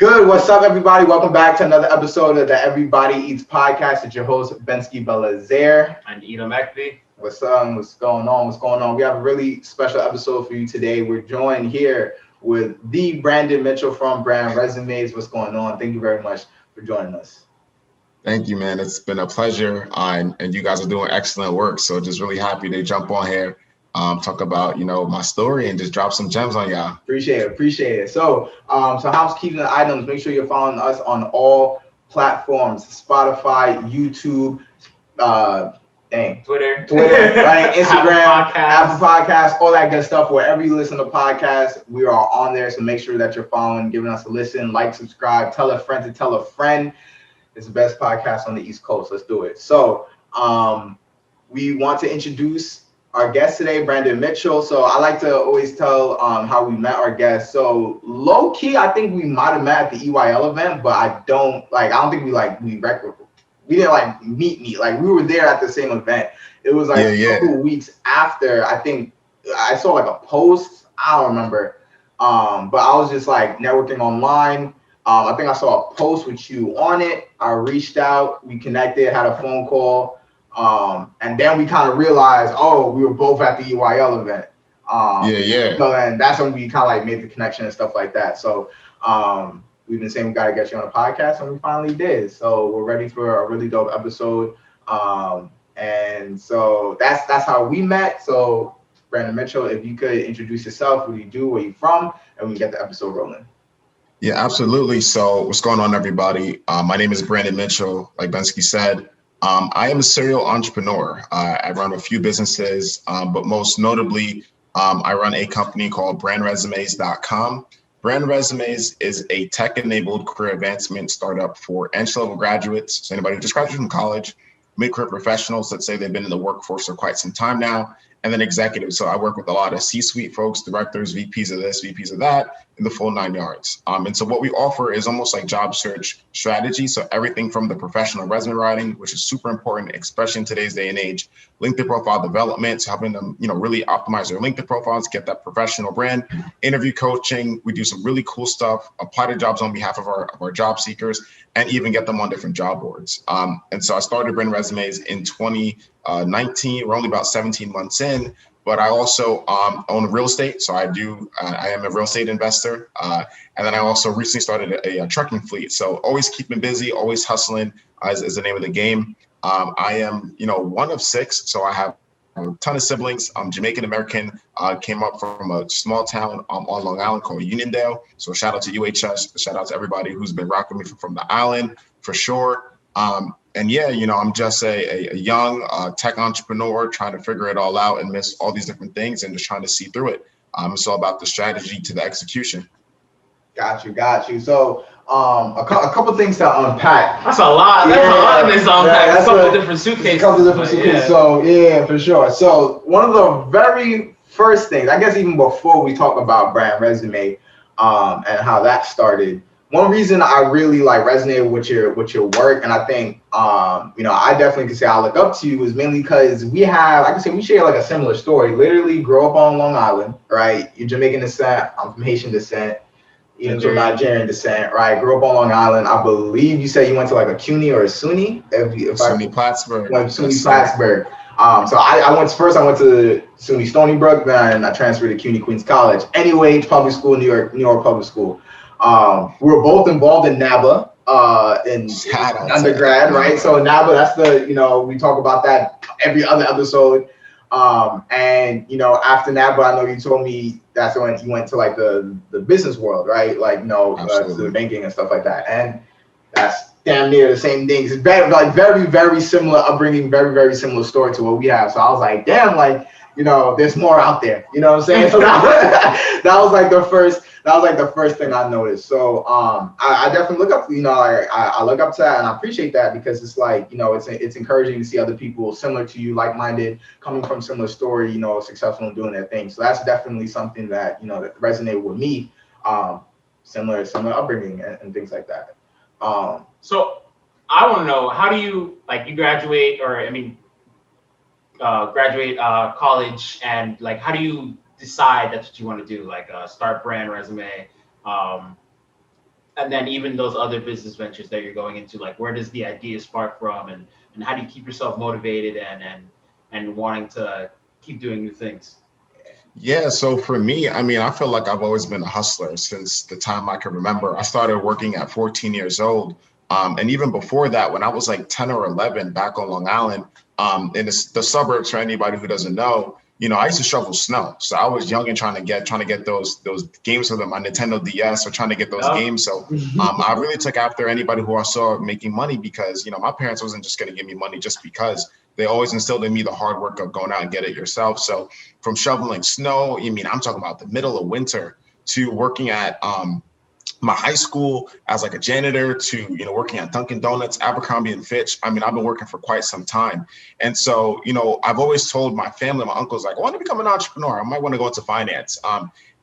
Good. What's up, everybody? Welcome back to another episode of the Everybody Eats podcast. It's your host, Bensky Belazaire. And Ida McPhee. What's up? What's going on? What's going on? We have a really special episode for you today. We're joined here with the Brandon Mitchell from Brand Resumes. What's going on? Thank you very much for joining us. Thank you, man. It's been a pleasure, and you guys are doing excellent work. So just really happy to jump on here, talk about my story and just drop some gems on y'all. Appreciate it. So housekeeping items. Make sure you're following us on all platforms: Spotify, YouTube, Twitter, right? Instagram, Apple Podcasts, all that good stuff. Wherever you listen to podcasts, we are on there. So make sure that you're following, giving us a listen, like, subscribe, tell a friend to tell a friend. It's the best podcast on the East Coast. Let's do it. So we want to introduce our guest today, Brandon Mitchell. So I like to always tell how we met our guests. So low key, I think we might have met at the EYL event, but I don't think we didn't meet. Like we were there at the same event. It was like a couple weeks after. I think I saw like a post. I don't remember. But I was just like networking online. I think I saw a post with you on it. I reached out, we connected, had a phone call, and then we kind of realized, we were both at the EYL event. So then that's when we kind of like made the connection and stuff like that. So we've been saying we got to get you on a podcast, and we finally did. So we're ready for a really dope episode. And so that's how we met. So Brandon Mitchell, if you could introduce yourself, what do you do, where you from, and we get the episode rolling. Yeah, absolutely. So what's going on, everybody? My name is Brandon Mitchell. Like Bensky said, I am a serial entrepreneur. I run a few businesses, but most notably, I run a company called BrandResumes.com. Brand Resumes is a tech-enabled career advancement startup for entry-level graduates, so anybody who just graduated from college, mid-career professionals, let's say they've been in the workforce for quite some time now, and then executives. So I work with a lot of C-suite folks, directors, VPs of this, VPs of that, in the full 9 yards. And so what we offer is almost like job search strategy. So everything from the professional resume writing, which is super important, especially in today's day and age, LinkedIn profile development, so helping them, really optimize their LinkedIn profiles, get that professional brand, interview coaching. We do some really cool stuff, apply to jobs on behalf of our job seekers, and even get them on different job boards. And so I started Brand Resumes in 2019. We're only about 17 months in, but I also own real estate. So I am a real estate investor. And then I also recently started a trucking fleet. So always keeping busy, always hustling is the name of the game. I am, one of six. So I have a ton of siblings. I'm Jamaican American, came up from a small town on Long Island called Uniondale. So shout out to UHS, shout out to everybody who's been rocking me from the island for sure. And yeah, I'm just a young tech entrepreneur trying to figure it all out and miss all these different things and just trying to see through it. It's all about the strategy to the execution. Got you. So a couple things to unpack. That's a lot. That's a lot of this to unpack. That's a couple different suitcases. Yeah. So yeah, for sure. So one of the very first things, I guess even before we talk about Brand Resume and how that started, one reason I really resonated with your work, and I think I definitely can say I look up to you, is mainly because we share a similar story. Literally grew up on Long Island, right? You're Jamaican descent, I'm from Haitian descent, even from Nigerian descent, right? Grew up on Long Island. I believe you said you went to a CUNY or a SUNY. SUNY Plattsburgh. SUNY Plattsburgh. So I went to SUNY Stony Brook, then I transferred to CUNY Queens College. Anyway, public school, New York public school. We were both involved in NABA in undergrad, right? So NABA, that's we talk about that every other episode. And after NABA, I know you told me that's when you went to the business world, right? To the banking and stuff like that. And that's damn near the same things. It's very, very, very similar upbringing, very, very similar story to what we have. So I was like, damn, there's more out there. You know what I'm saying? So that was the first thing I noticed. So I definitely look up, I look up to that, and I appreciate that, because it's it's encouraging to see other people similar to you, like-minded, coming from similar story, successful in doing their thing. So that's definitely something that that resonated with me. Similar upbringing and things like that. So I want to know, how do you you graduate, or graduate college, and how do you decide that's what you want to do, start Brand Resume, And then even those other business ventures that you're going into, like where does the idea spark from, and how do you keep yourself motivated and wanting to keep doing new things? Yeah, so for me, I mean, I feel like I've always been a hustler since the time I can remember. I started working at 14 years old. And even before that, when I was like 10 or 11 back on Long Island, in the suburbs, for anybody who doesn't know, I used to shovel snow. So I was young and trying to get those games for them, my Nintendo DS, or trying to get those games. So I really took after anybody who I saw making money because, my parents wasn't just going to give me money just because. They always instilled in me the hard work of going out and get it yourself. So from shoveling snow, I'm talking about the middle of winter, to working at my high school as like a janitor, to working at Dunkin' Donuts, Abercrombie and Fitch. I've been working for quite some time. And so, I've always told my family, my uncles, like, I want to become an entrepreneur. I might want to go into finance.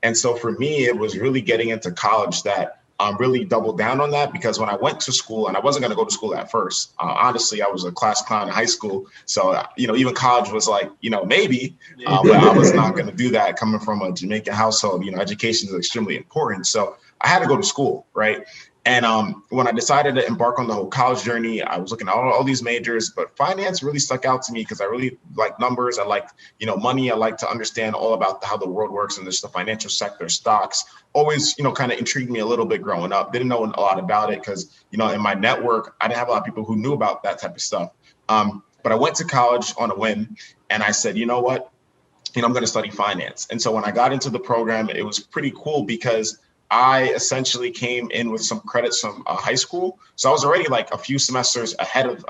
And so for me, it was really getting into college that really doubled down on that, because when I went to school, and I wasn't going to go to school at first, honestly, I was a class clown in high school. So, even college was like, maybe, but I was not going to do that coming from a Jamaican household. Education is extremely important. So I had to go to school, right? And when I decided to embark on the whole college journey, I was looking at all these majors, but finance really stuck out to me because I really like numbers. I like, money. I like to understand all about how the world works and just the financial sector, stocks. Always, kind of intrigued me a little bit growing up. Didn't know a lot about it because, in my network, I didn't have a lot of people who knew about that type of stuff. But I went to college on a whim, and I said, you know what? I'm going to study finance. And so when I got into the program, it was pretty cool because I essentially came in with some credits from high school. So I was already like a few semesters ahead of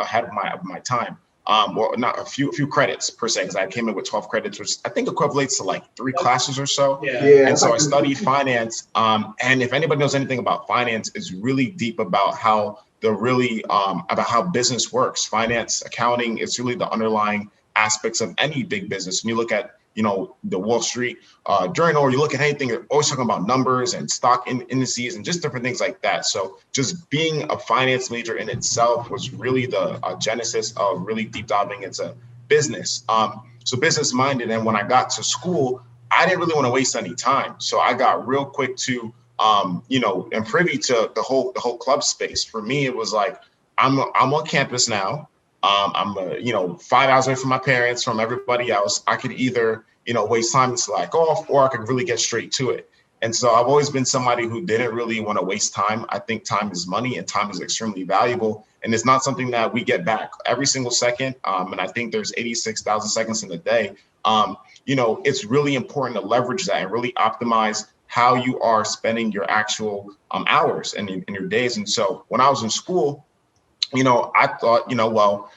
my time. Or not a few credits per se, because I came in with 12 credits, which I think equates to like 3 classes or so. Yeah. And so I studied finance. And if anybody knows anything about finance, it's really deep about how about how business works. Finance, accounting, it's really the underlying aspects of any big business. When you look at the Wall Street Journal, or you look at anything, they're always talking about numbers and stock indices and just different things like that. So just being a finance major in itself was really the genesis of really deep diving into business. So business minded. And when I got to school, I didn't really want to waste any time. So I got real quick to, and privy to the whole club space. For me, it was like, I'm on campus now. I'm 5 hours away from my parents, from everybody else. I could either, waste time and slack off, or I could really get straight to it. And so I've always been somebody who didn't really want to waste time. I think time is money, and time is extremely valuable. And it's not something that we get back every single second. And I think there's 86,000 seconds in a day. It's really important to leverage that and really optimize how you are spending your actual hours and in your days. And so when I was in school, I thought, well,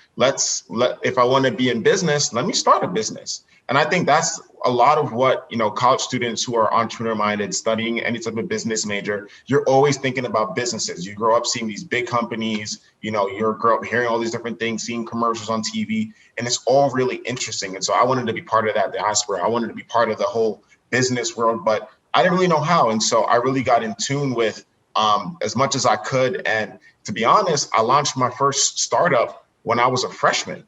if I want to be in business, let me start a business. And I think that's a lot of what, college students who are entrepreneur minded, studying any type of business major, you're always thinking about businesses. You grow up seeing these big companies, you grow up hearing all these different things, seeing commercials on TV, and it's all really interesting. And so I wanted to be part of that diaspora. I wanted to be part of the whole business world, but I didn't really know how. And so I really got in tune with as much as I could. And to be honest, I launched my first startup when I was a freshman,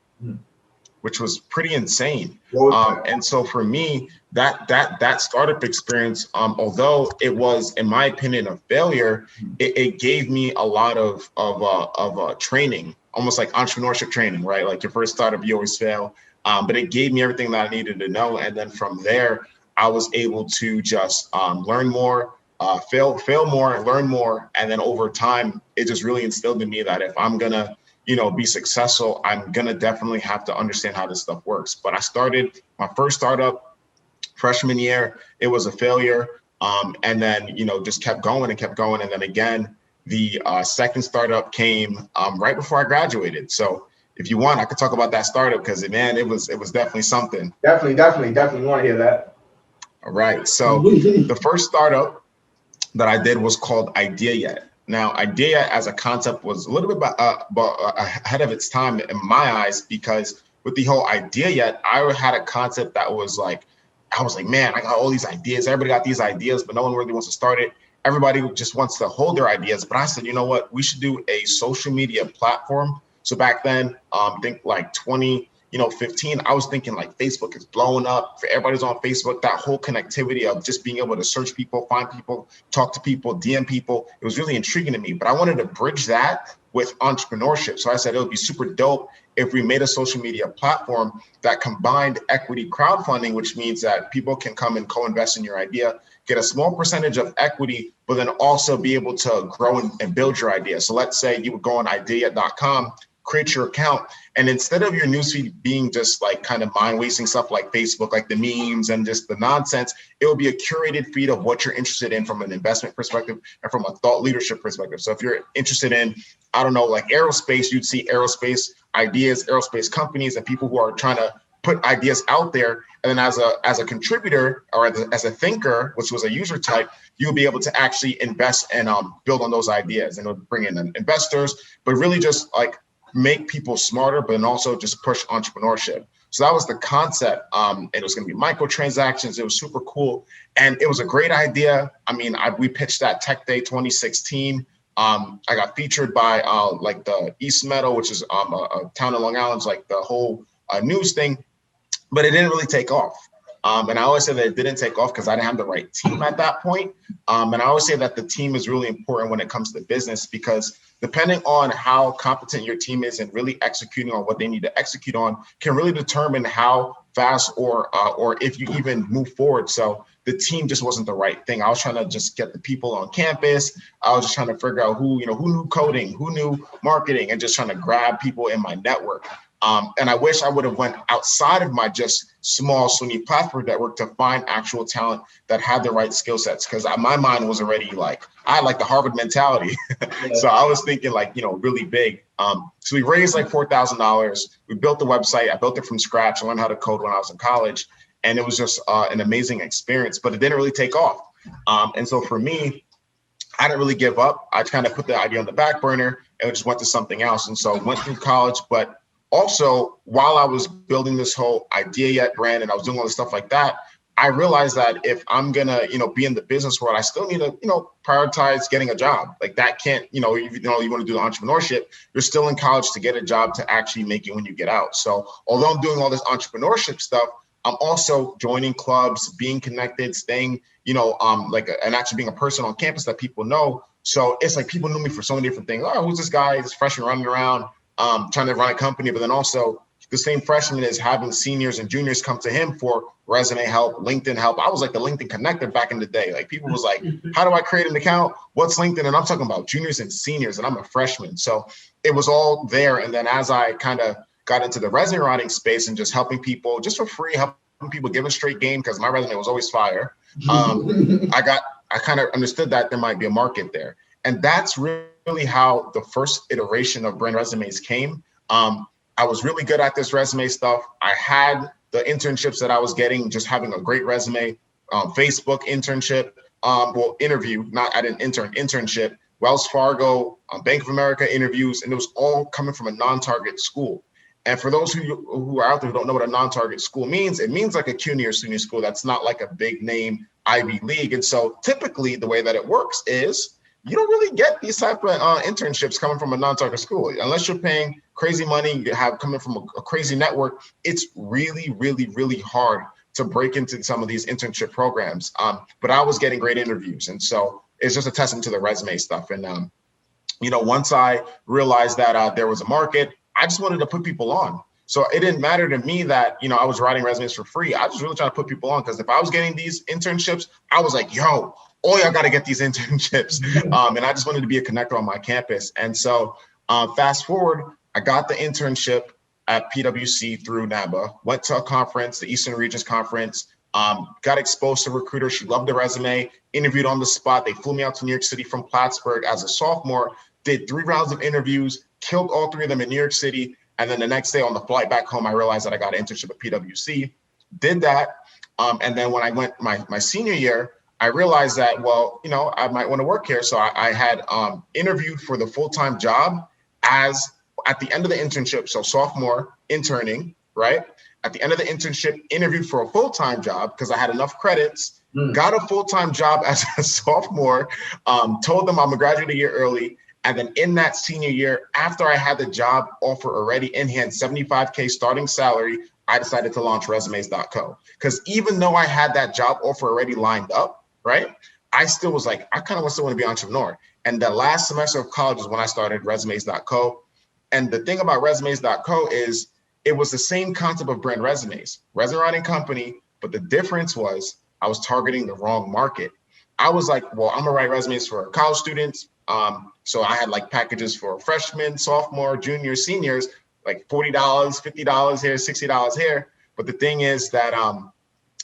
which was pretty insane. And so for me, that startup experience, although it was, in my opinion, a failure, it gave me a lot of training, almost like entrepreneurship training, right? Like your first startup, you always fail. But it gave me everything that I needed to know. And then from there, I was able to just learn more, fail more, learn more. And then over time, it just really instilled in me that if I'm going to, be successful, I'm going to definitely have to understand how this stuff works. But I started my first startup freshman year. It was a failure. And then, just kept going. And then again, the second startup came right before I graduated. So if you want, I could talk about that startup because, man, it was definitely something. Definitely want to hear that. All right. So the first startup that I did was called IdeaYet. Now, Idea as a concept was a little bit ahead of its time in my eyes, because with the whole IdeaYet, I had a concept that was like, I was like, man, I got all these ideas. Everybody got these ideas, but no one really wants to start it. Everybody just wants to hold their ideas. But I said, you know what? We should do a social media platform. So back then, I think like 15, I was thinking like Facebook is blowing up. For everybody's on Facebook, that whole connectivity of just being able to search people, find people, talk to people, DM people, it was really intriguing to me. But I wanted to bridge that with entrepreneurship. So I said it would be super dope if we made a social media platform that combined equity crowdfunding, which means that people can come and co-invest in your idea, get a small percentage of equity, but then also be able to grow and build your idea. So let's say you would go on idea.com, create your account, and instead of your newsfeed being just like kind of mind-wasting stuff like Facebook, like the memes and just the nonsense, it will be a curated feed of what you're interested in from an investment perspective and from a thought leadership perspective. So if you're interested in, I don't know, like aerospace, you'd see aerospace ideas, aerospace companies, and people who are trying to put ideas out there. And then as a contributor or as a thinker, which was a user type, you'll be able to actually invest and build on those ideas, and it'll bring in investors, but really just like make people smarter, but then also just push entrepreneurship. So that was the concept. It was going to be microtransactions. It was super cool. And it was a great idea. I mean, we pitched that Tech Day 2016. I got featured by like the East Meadow, which is a town in Long Island, like the whole news thing, but it didn't really take off. And I always say that it didn't take off because I didn't have the right team at that point. And I always say that the team is really important when it comes to business, because depending on how competent your team is and really executing on what they need to execute on can really determine how fast or if you even move forward. So the team just wasn't the right thing. I was trying to just get the people on campus. I was just trying to figure out who knew coding, who knew marketing, and just trying to grab people in my network. And I wish I would have went outside of my just small SUNY platform network to find actual talent that had the right skill sets. Because my mind was already like, I had like the Harvard mentality. So I was thinking like, really big. So we raised like $4,000. We built the website. I built it from scratch. I learned how to code when I was in college. And it was just an amazing experience, but it didn't really take off. And so for me, I didn't really give up. I kind of put the idea on the back burner and just went to something else. And so I went through college, but also, while I was building this whole IdeaYet brand and I was doing all this stuff like that, I realized that if I'm gonna, be in the business world, I still need to, prioritize getting a job. Like that can't, you want to do the entrepreneurship, you're still in college to get a job to actually make it when you get out. So although I'm doing all this entrepreneurship stuff, I'm also joining clubs, being connected, staying, and actually being a person on campus that people know. So it's like people knew me for so many different things. Oh, who's this guy? This freshman running around, trying to run a company, but then also the same freshman is having seniors and juniors come to him for resume help, LinkedIn help. I was like the LinkedIn connector back in the day. Like people was like, how do I create an account? What's LinkedIn? And I'm talking about juniors and seniors, and I'm a freshman. So it was all there. And then as I kind of got into the resume writing space and just helping people just for free, helping people give a straight game, because my resume was always fire. I kind of understood that there might be a market there. And that's really how the first iteration of Brand Resumes came. I was really good at this resume stuff. I had the internships that I was getting, just having a great resume, Facebook internship, interview, I didn't internship, Wells Fargo, Bank of America interviews, and it was all coming from a non-target school. And for those who are out there who don't know what a non-target school means, it means like a CUNY or SUNY school that's not like a big name Ivy League. And so typically the way that it works is you don't really get these type of internships coming from a non-target school. Unless you're paying crazy money, you have coming from a crazy network, it's really, really, really hard to break into some of these internship programs. But I was getting great interviews. And so it's just a testament to the resume stuff. And, once I realized that there was a market, I just wanted to put people on. So it didn't matter to me that, I was writing resumes for free. I was really trying to put people on, because if I was getting these internships, I was like, yo, all y'all got to get these internships. And I just wanted to be a connector on my campus. And so fast forward, I got the internship at PwC through NABA, went to a conference, the Eastern Regions Conference, got exposed to a recruiter. She loved the resume, interviewed on the spot. They flew me out to New York City from Plattsburgh as a sophomore, did 3 rounds of interviews, killed all 3 of them in New York City. And then the next day on the flight back home, I realized that I got an internship at PwC, did that. And then when I went my senior year, I realized that, I might want to work here. So I had interviewed for the full-time job at the end of the internship. So sophomore interning, right? At the end of the internship, interviewed for a full-time job because I had enough credits, got a full-time job as a sophomore, told them I'm gonna graduate a year early. And then in that senior year, after I had the job offer already in hand, 75K starting salary, I decided to launch resumes.co. Because even though I had that job offer already lined up, right, I still was like, I kind of still want to be an entrepreneur. And the last semester of college is when I started resumes.co. And the thing about resumes.co is it was the same concept of Brand Resumes, resume writing company, but the difference was I was targeting the wrong market. I was like, well, I'm gonna write resumes for college students. So I had like packages for freshmen, sophomore, junior, seniors, like $40, $50 here, $60 here. But the thing is that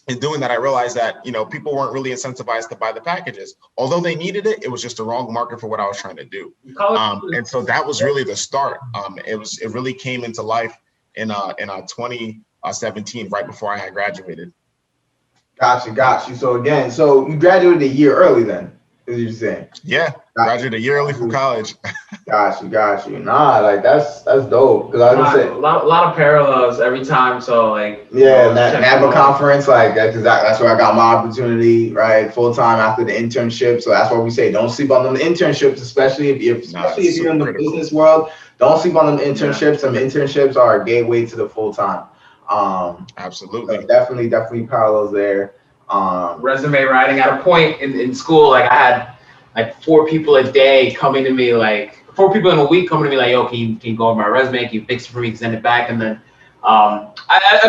in doing that, I realized that, you know, people weren't really incentivized to buy the packages. Although they needed it, it was just the wrong market for what I was trying to do. And so that was really the start. It really came into life in 2017, right before I had graduated. Got you. So again, so you graduated a year early then, is you're saying? Yeah, graduated a year early from college. Got you. Nah, like that's dope. Cause I was gonna say a lot of parallels every time. So like NABA conference, like that's where I got my opportunity, right? Full time after the internship. So that's why we say don't sleep on them internships, especially if you're in the business world. Don't sleep on them internships. Yeah. Some internships are a gateway to the full time. Absolutely. So definitely parallels there. Resume writing at a point in school, like I had like 4 people a day coming to me, like 4 people in a week coming to me like, yo, can you go over my resume? Can you fix it for me? Send it back. And then a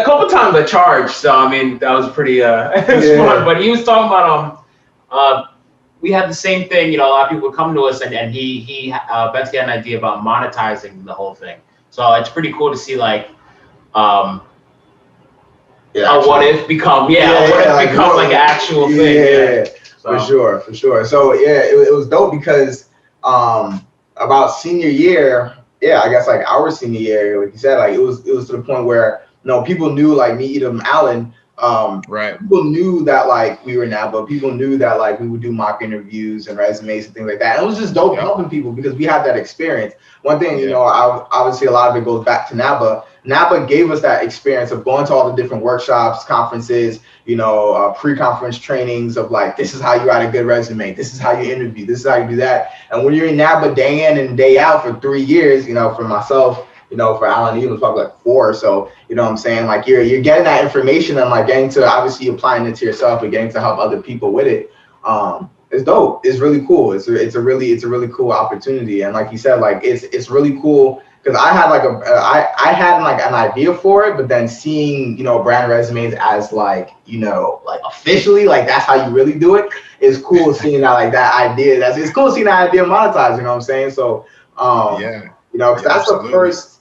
couple times I charged. So I mean, that was pretty fun. But he was talking about we had the same thing. You know, a lot of people would come to us and Betsy had an idea about monetizing the whole thing. So it's pretty cool to see like what if become like an actual thing. So. For sure. So yeah, it was dope because about senior year, I guess like our senior year, like you said, like it was to the point where people knew like me, Edom Allen. Right. People knew that like we were NABA. People knew that like we would do mock interviews and resumes and things like that. And it was just dope helping people because we had that experience. One thing, obviously a lot of it goes back to NABA. NABA gave us that experience of going to all the different workshops, conferences, pre-conference trainings of like, this is how you write a good resume. This is how you interview. This is how you do that. And when you're in NABA day in and day out for 3 years, for myself, for Alan, even was probably like 4 or so, you know what I'm saying? Like you're getting that information and like getting to obviously applying it to yourself and getting to help other people with it. It's dope. It's really cool. It's a really cool opportunity. And like you said, like it's really cool because I had like I had like an idea for it, but then seeing, Brand Resumes as like, like officially, like that's how you really do it is cool seeing that like that idea. It's cool seeing that idea monetized, you know what I'm saying? So because that's absolutely. The first.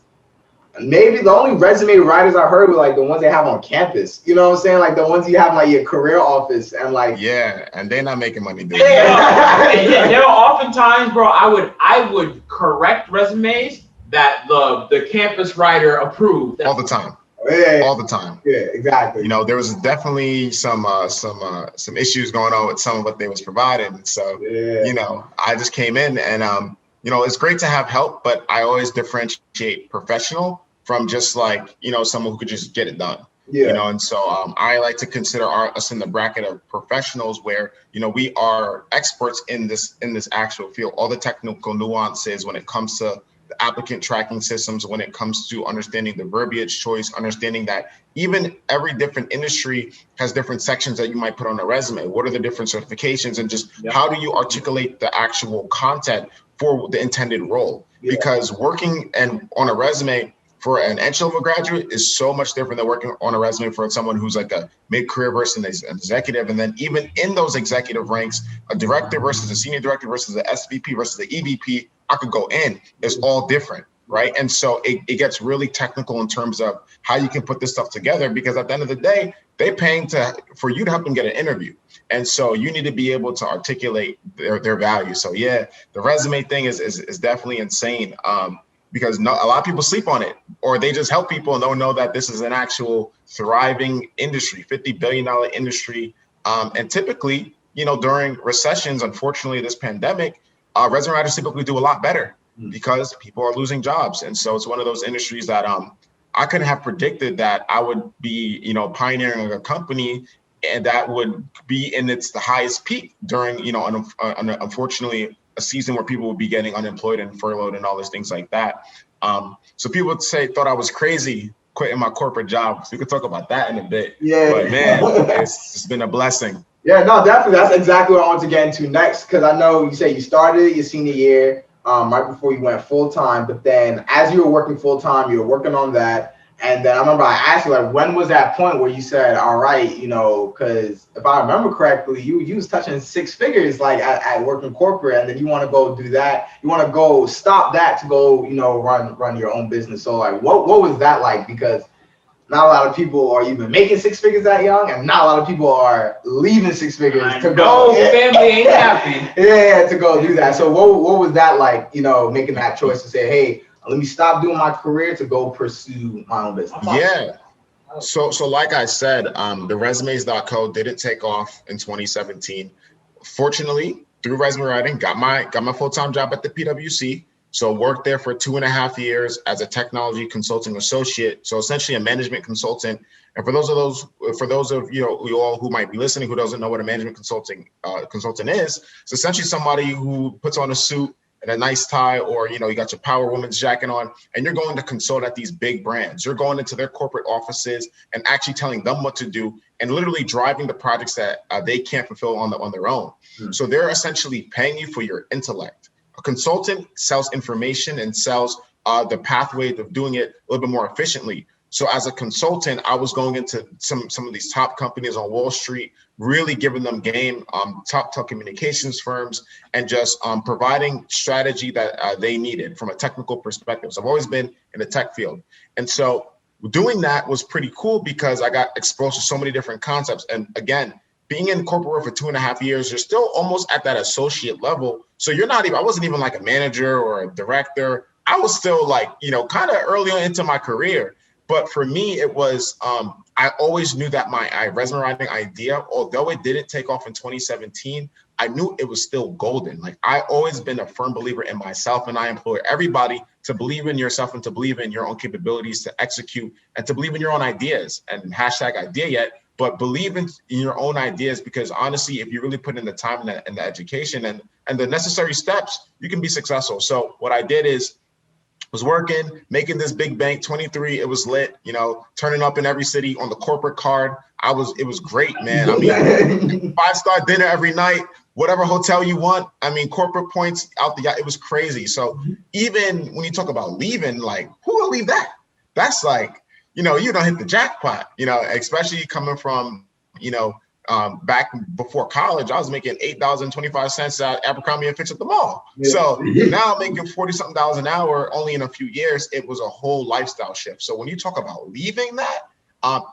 Maybe the only resume writers I heard were like the ones they have on campus. You know what I'm saying? Like the ones you have in like your career office and like. Yeah, and they're not making money doing that. There are oftentimes, bro, I would correct resumes that the campus writer approved. All the time. All the time. Yeah, exactly. There was definitely some issues going on with some of what they was providing. So I just came in and it's great to have help, but I always differentiate professional from just like, someone who could just get it done. Yeah. And so I like to consider us in the bracket of professionals where, we are experts in this actual field, all the technical nuances when it comes to the applicant tracking systems, when it comes to understanding the verbiage choice, understanding that even every different industry has different sections that you might put on a resume. What are the different certifications and just how do you articulate the actual content for the intended role? Because working on a resume for an entry-level graduate is so much different than working on a resume for someone who's like a mid-career versus an executive. And then even in those executive ranks, a director versus a senior director versus the SVP versus the EVP, I could go in, it's all different, right? And so it gets really technical in terms of how you can put this stuff together, because at the end of the day, they're paying for you to help them get an interview. And so you need to be able to articulate their value. So yeah, the resume thing is definitely insane. Because a lot of people sleep on it, or they just help people and don't know that this is an actual thriving industry, $50 billion industry. And typically, during recessions, unfortunately, this pandemic, resume writers typically do a lot better because people are losing jobs. And so it's one of those industries that I couldn't have predicted that I would be, pioneering a company and that would be in the highest peak during, unfortunately, a season where people would be getting unemployed and furloughed and all those things like that. So people would thought I was crazy quitting my corporate job. So we could talk about that in a bit. Yeah. But man, it's been a blessing. Yeah, no, definitely. That's exactly what I want to get into next, because I know you say you started your senior year right before you went full time, but then as you were working full time, you were working on that. And then I remember I asked you, like, when was that point where you said, all right, you know, because if I remember correctly, you was touching six figures like at working corporate, and then you want to go do that. You want to go stop that to go, you know, run your own business. So like, what was that like? Because not a lot of people are even making six figures that young, and not a lot of people are leaving six figures to go. Family ain't happy. Yeah, to go do that. So what was that like, you know, making that choice to say, hey, let me stop doing my career to go pursue my own business? Yeah. So like I said, the resumes.co didn't take off in 2017. Fortunately, through resume writing, got my full-time job at the PwC. So worked there for 2.5 years as a technology consulting associate. So essentially a management consultant. And for those of you all who might be listening who doesn't know what a management consultant is, it's essentially somebody who puts on a suit and a nice tie, or you got your Power Woman's jacket on, and you're going to consult at these big brands. You're going into their corporate offices and actually telling them what to do, and literally driving the projects that they can't fulfill on their own. So they're essentially paying you for your intellect. A consultant sells information and sells the pathway of doing it a little bit more efficiently. So as a consultant, I was going into some of these top companies on Wall Street, really giving them game, top telecommunications firms, and just providing strategy that they needed from a technical perspective. So I've always been in the tech field. And so doing that was pretty cool because I got exposed to so many different concepts. And again, being in corporate world for 2.5 years, you're still almost at that associate level. So I wasn't even like a manager or a director. I was still like, kind of early on into my career. But for me, it was, I always knew that my resume writing idea, although it didn't take off in 2017, I knew it was still golden. Like I always been a firm believer in myself, and I implore everybody to believe in yourself and to believe in your own capabilities to execute and to believe in your own ideas, and #IdeaYet, but believe in your own ideas, because honestly, if you really put in the time and the education and the necessary steps, you can be successful. So what I did is, was working, making this big bank, 23, it was lit, turning up in every city on the corporate card. It was great, man. I mean, 5-star dinner every night, whatever hotel you want. I mean, corporate points out the yacht. It was crazy. So even when you talk about leaving, like, who will leave that? That's like, you don't hit the jackpot, especially coming from, back before college, I was making $8.25 at Abercrombie and Fitch at the mall. Yeah. So now I'm making $40-something an hour only in a few years. It was a whole lifestyle shift. So when you talk about leaving that,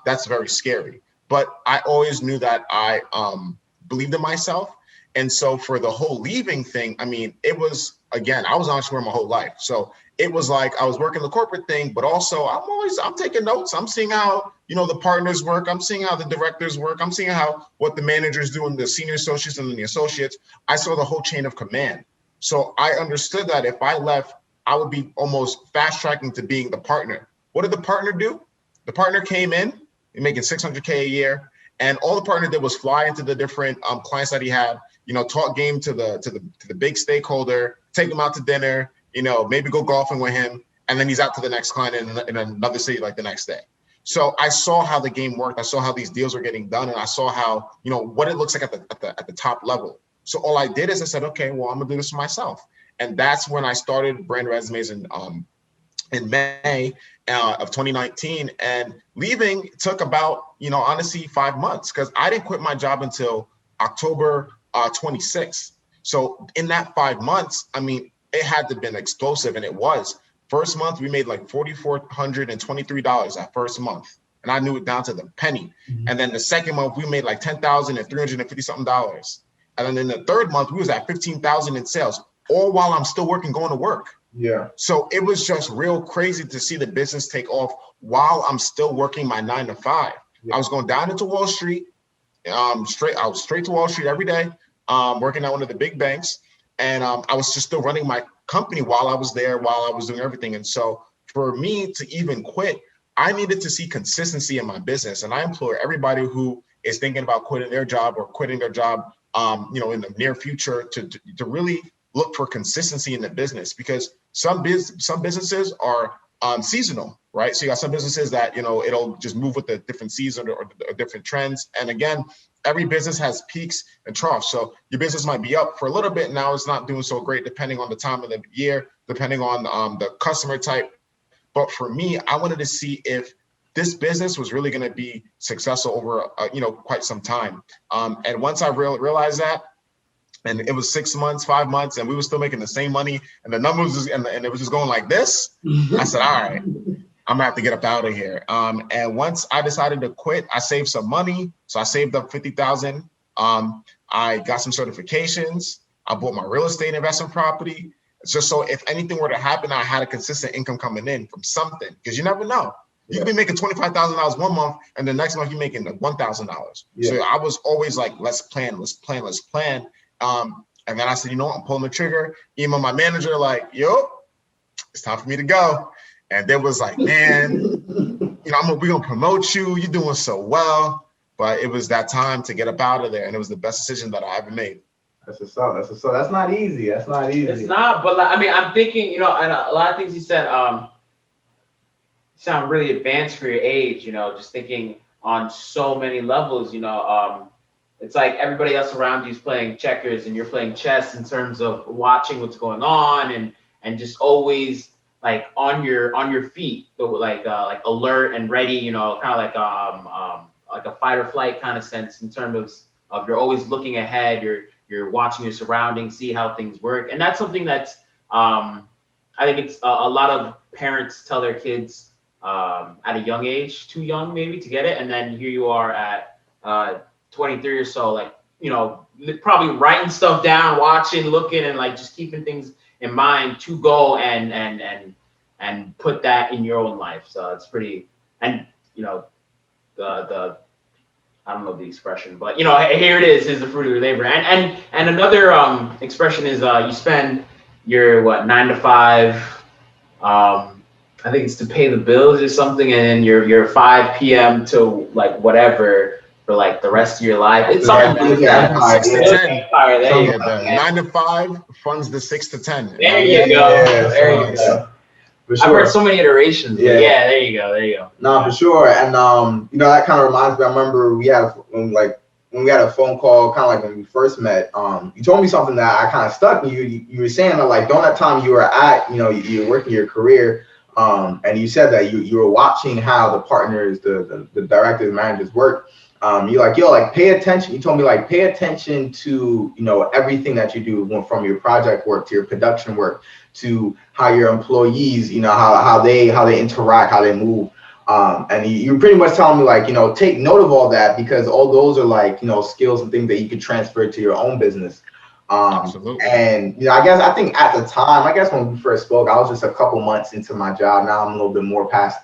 that's very scary. But I always knew that I believed in myself. And so for the whole leaving thing, I mean, it was, again, I was an entrepreneur my whole life. So it was like I was working the corporate thing, but also I'm taking notes. I'm seeing how, the partners work. I'm seeing how the directors work. I'm seeing what the managers do and the senior associates and then the associates. I saw the whole chain of command. So I understood that if I left, I would be almost fast tracking to being the partner. What did the partner do? The partner came in, making $600K a year. And all the partner did was fly into the different clients that he had, talk game to the big stakeholder, take him out to dinner, maybe go golfing with him, and then he's out to the next client in another city like the next day. So I saw how the game worked. I saw how these deals were getting done, and I saw how, what it looks like at the top level. So all I did is I said, okay, well, I'm gonna do this for myself, and that's when I started Brand Resumes in May of 2019. And leaving took about, honestly, 5 months, because I didn't quit my job until October 26th. So in that 5 months, I mean, it had to have been explosive, and it was. First month, we made like $4,423 that first month. And I knew it down to the penny. Mm-hmm. And then the second month, we made like $10,350 something. And then in the third month, we was at $15,000 in sales, all while I'm still working, going to work. Yeah. So it was just real crazy to see the business take off while I'm still working my 9 to 5. Yeah. I was going down into Wall Street, I was straight to Wall Street every day, working at one of the big banks. And I was just still running my company while I was there, while I was doing everything. And so for me to even quit, I needed to see consistency in my business. And I implore everybody who is thinking about quitting their job or quitting their job, in the near future to really look for consistency in the business, because some businesses are seasonal, right? So you got some businesses that, it'll just move with the different season or different trends. And again, every business has peaks and troughs. So your business might be up for a little bit. Now it's not doing so great, depending on the time of the year, depending on the customer type. But for me, I wanted to see if this business was really going to be successful over, quite some time. And once I realized that, and it was 6 months, 5 months, and we were still making the same money, and the numbers and it was just going like this, I said, all right, I'm gonna have to get up out of here. And once I decided to quit, I saved some money. So I saved up $50,000. I got some certifications. I bought my real estate investment property. Just so if anything were to happen, I had a consistent income coming in from something, because you never know. You could be making $25,000 one month, and the next month you're making $1,000. Yeah. So I was always like, let's plan. And then I said, I'm pulling the trigger. Email my manager, like, yo, it's time for me to go. And they was like, man, we're gonna promote you. You're doing so well. But it was that time to get up out of there, and it was the best decision that I ever made. That's not easy. It's not, but I'm thinking, and a lot of things you said sound really advanced for your age. Just thinking on so many levels. It's like everybody else around you is playing checkers and you're playing chess in terms of watching what's going on and just always like on your feet, like alert and ready, kind of like a fight or flight kind of sense in terms of you're always looking ahead, you're watching your surroundings, see how things work. And that's something that's I think it's a lot of parents tell their kids at a young age, too young maybe to get it, and then here you are at 23 or so, like, probably writing stuff down, watching, looking, and like just keeping things in mind to go and put that in your own life. So it's pretty, and the I don't know the expression, but here it is the fruit of your labor. And another expression is you spend your 9 to 5, I think it's to pay the bills or something, and then your 5 p.m. to like whatever for like the rest of your life. It's something like that. 6 to 10. There you go. 9 to 5 funds the 6 to 10. There you go. There you go. Sure. I've heard so many iterations. Yeah, there you go. No, for sure. And that kind of reminds me. I remember when we had a phone call, kind of like when we first met. You told me something that I kind of stuck. You were saying that like during that time you were at, you're working your career. And you said that you were watching how the partners, the directors, managers work. You're like, yo, like pay attention. You told me like pay attention to, everything that you do, from your project work to your production work to how your employees, how they interact, how they move. And you're pretty much telling me like, take note of all that, because all those are like, skills and things that you could transfer to your own business. Absolutely. And I think at the time, when we first spoke, I was just a couple months into my job. Now I'm a little bit more past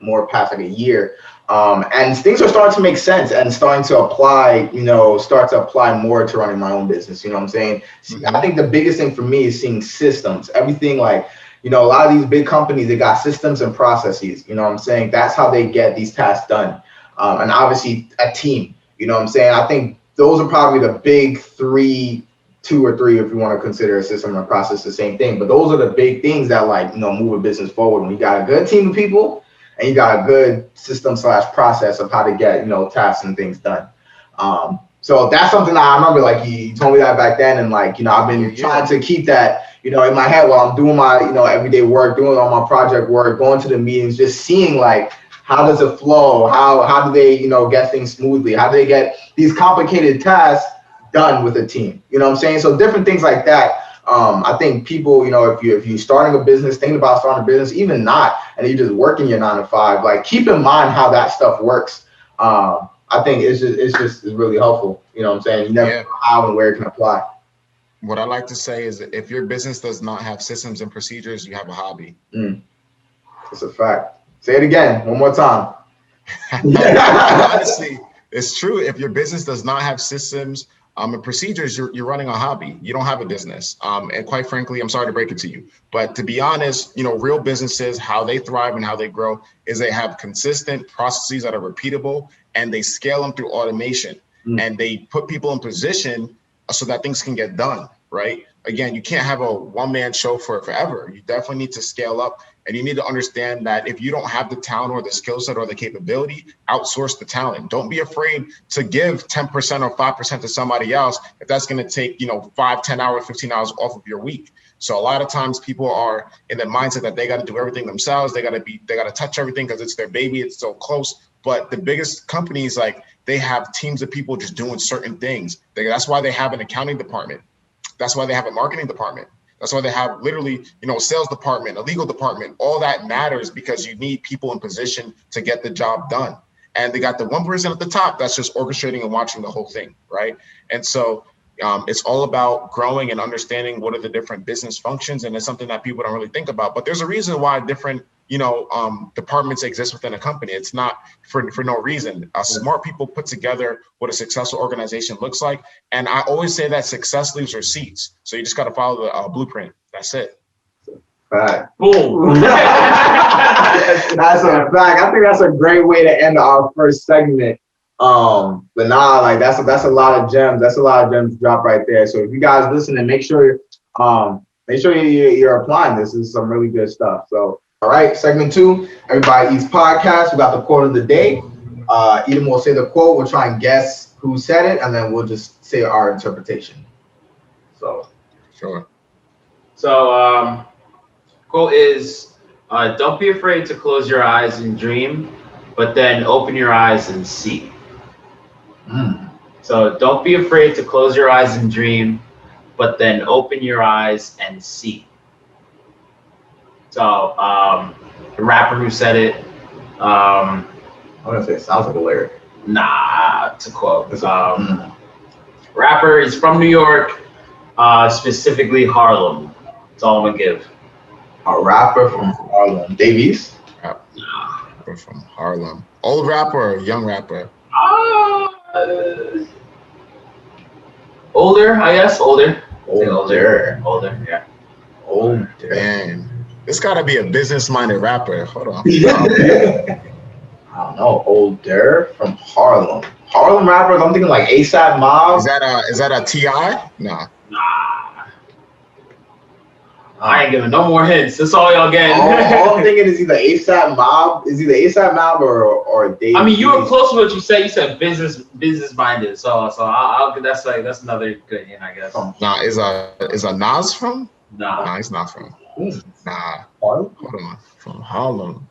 like a year. And things are starting to make sense and starting to apply, more to running my own business. You know what I'm saying? I think the biggest thing for me is seeing systems, everything like, a lot of these big companies, they got systems and processes, you know what I'm saying? That's how they get these tasks done. And obviously a team, you know what I'm saying? I think those are probably the big 2 or 3, if you want to consider a system and process the same thing. But those are the big things that move a business forward. When you got a good team of people and you got a good system/process of how to get, tasks and things done. So that's something that I remember, like you told me that back then. And I've been trying to keep that, in my head while I'm doing my, everyday work, doing all my project work, going to the meetings, just seeing like, how does it flow? How do they, get things smoothly? How do they get these complicated tasks done with a team? You know what I'm saying? So different things like that. I think people, if you're starting a business, thinking about starting a business, even not, and you're just working your 9 to 5, like keep in mind how that stuff works. I think it's really helpful. You know what I'm saying? You never know how and where it can apply. What I like to say is that if your business does not have systems and procedures, you have a hobby. It's a fact. Say it again, one more time. Honestly, it's true. If your business does not have systems and procedures, you're running a hobby. You don't have a business. And quite frankly, I'm sorry to break it to you, but to be honest, real businesses, how they thrive and how they grow is they have consistent processes that are repeatable, and they scale them through automation, and they put people in position so that things can get done, right? again, you can't have a one-man show for forever. You definitely need to scale up, and you need to understand that if you don't have the talent or the skill set or the capability, outsource the talent. Don't be afraid to give 10% or 5% to somebody else if that's going to take, 5, 10 hours, 15 hours off of your week. So a lot of times people are in the mindset that they got to do everything themselves. They got to touch everything because it's their baby. It's so close. But the biggest companies, like, they have teams of people just doing certain things. That's why they have an accounting department. That's why they have a marketing department. That's why they have literally, a sales department, a legal department. All that matters because you need people in position to get the job done. And they got the one person at the top that's just orchestrating and watching the whole thing, right? And so it's all about growing and understanding what are the different business functions. And it's something that people don't really think about. But there's a reason why different departments exist within a company. It's not for no reason. Smart people put together what a successful organization looks like. And I always say that success leaves receipts. So you just got to follow the blueprint. That's it. Fact. Boom. That's a fact. I think that's a great way to end our first segment. But nah, like that's a lot of gems. That's a lot of gems drop right there. So if you guys listen, and make sure you're applying this. This is some really good stuff. So all right, segment 2, Everybody Eats Podcast. We got the quote of the day. Eden will say the quote. We'll try and guess who said it, and then we'll just say our interpretation. So sure. So quote is, don't be afraid to close your eyes and dream, but then open your eyes and see. So don't be afraid to close your eyes and dream, but then open your eyes and see. So the rapper who said it, I'm gonna say it sounds like a lyric. Nah, it's a quote. Rapper is from New York, specifically Harlem. That's all I'm gonna give. A rapper from Harlem. Dave East? Rapper from Harlem. Old rapper or young rapper? Older, I guess. Older, yeah. Older. Man, this gotta be a business-minded rapper. Hold on. I don't know. Older from Harlem. Harlem rappers, I'm thinking like ASAP Mob. Is that a T.I.? Nah. I ain't giving no more hints. That's all y'all get. All I'm thinking is either ASAP Mob. Is either ASAP Mob or Dave. I mean, you were close to what you said. You said business minded. So I'll that's another good hint, I guess. Nah, is a Nas from? Nah, he's not from. Nah. Harlem? Hold on. From Harlem.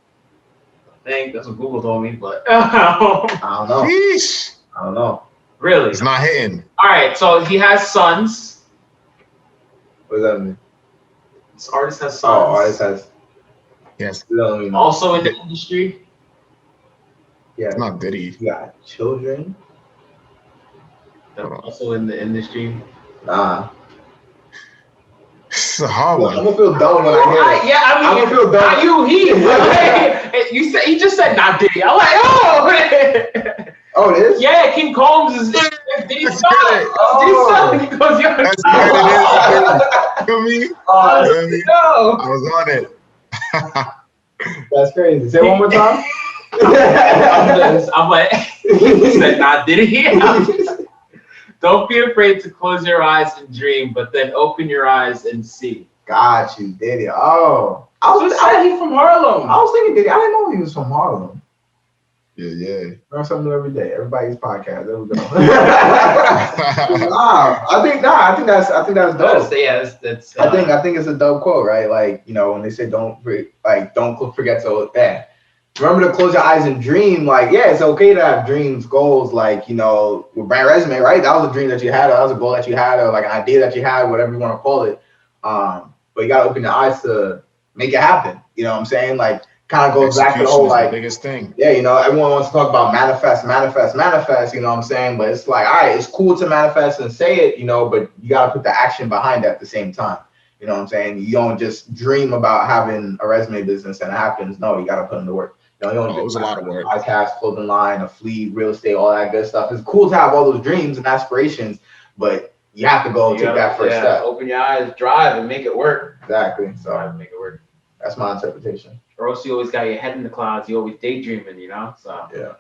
I think that's what Google told me, but I don't know. Sheesh. I don't know. Really, it's not hitting. All right, so he has sons. What does that mean? This artist has sons. Oh, artist has. Yes. Also in the industry. Yeah. It's not Diddy. You got children. Also in the industry. Nah. It's a hard one. I'm gonna feel dumb when I hear it. I'm gonna feel dumb. He just said not Diddy. I'm like, oh. Oh, it is? Yeah, King Combs is Diddy's son. Oh. He goes, yo. That's good. You me? No. I was on it. That's crazy. Say it one more time. I'm like, he said not Diddy. Don't be afraid to close your eyes and dream, but then open your eyes and see. Got you, Diddy. Oh. He's from Harlem. I was thinking Diddy. I didn't know he was from Harlem. Yeah. Learn something every day. Everybody's podcast. There we go. I think that's dope. That's I think it's a dope quote, right? Like, when they say don't forget to remember to close your eyes and dream. Like, yeah, it's okay to have dreams, goals, like, with Brand Resume, right? That was a dream that you had, or that was a goal that you had, or like an idea that you had, whatever you want to call it. But you gotta open your eyes to make it happen. You know what I'm saying? Like, kind of goes back to the whole, like, the biggest thing. Yeah, everyone wants to talk about manifest, you know what I'm saying? But it's like, all right, it's cool to manifest and say it, but you got to put the action behind it at the same time. You know what I'm saying? You don't just dream about having a resume business and it happens. No, you got to put in the work. You don't it was a lot of work. Podcast, clothing line, a fleet, real estate, all that good stuff. It's cool to have all those dreams and aspirations, but you have to take that first step. Open your eyes, drive, and make it work. Exactly. So make it work. That's my interpretation. Or else you always got your head in the clouds. You always daydreaming, So yeah.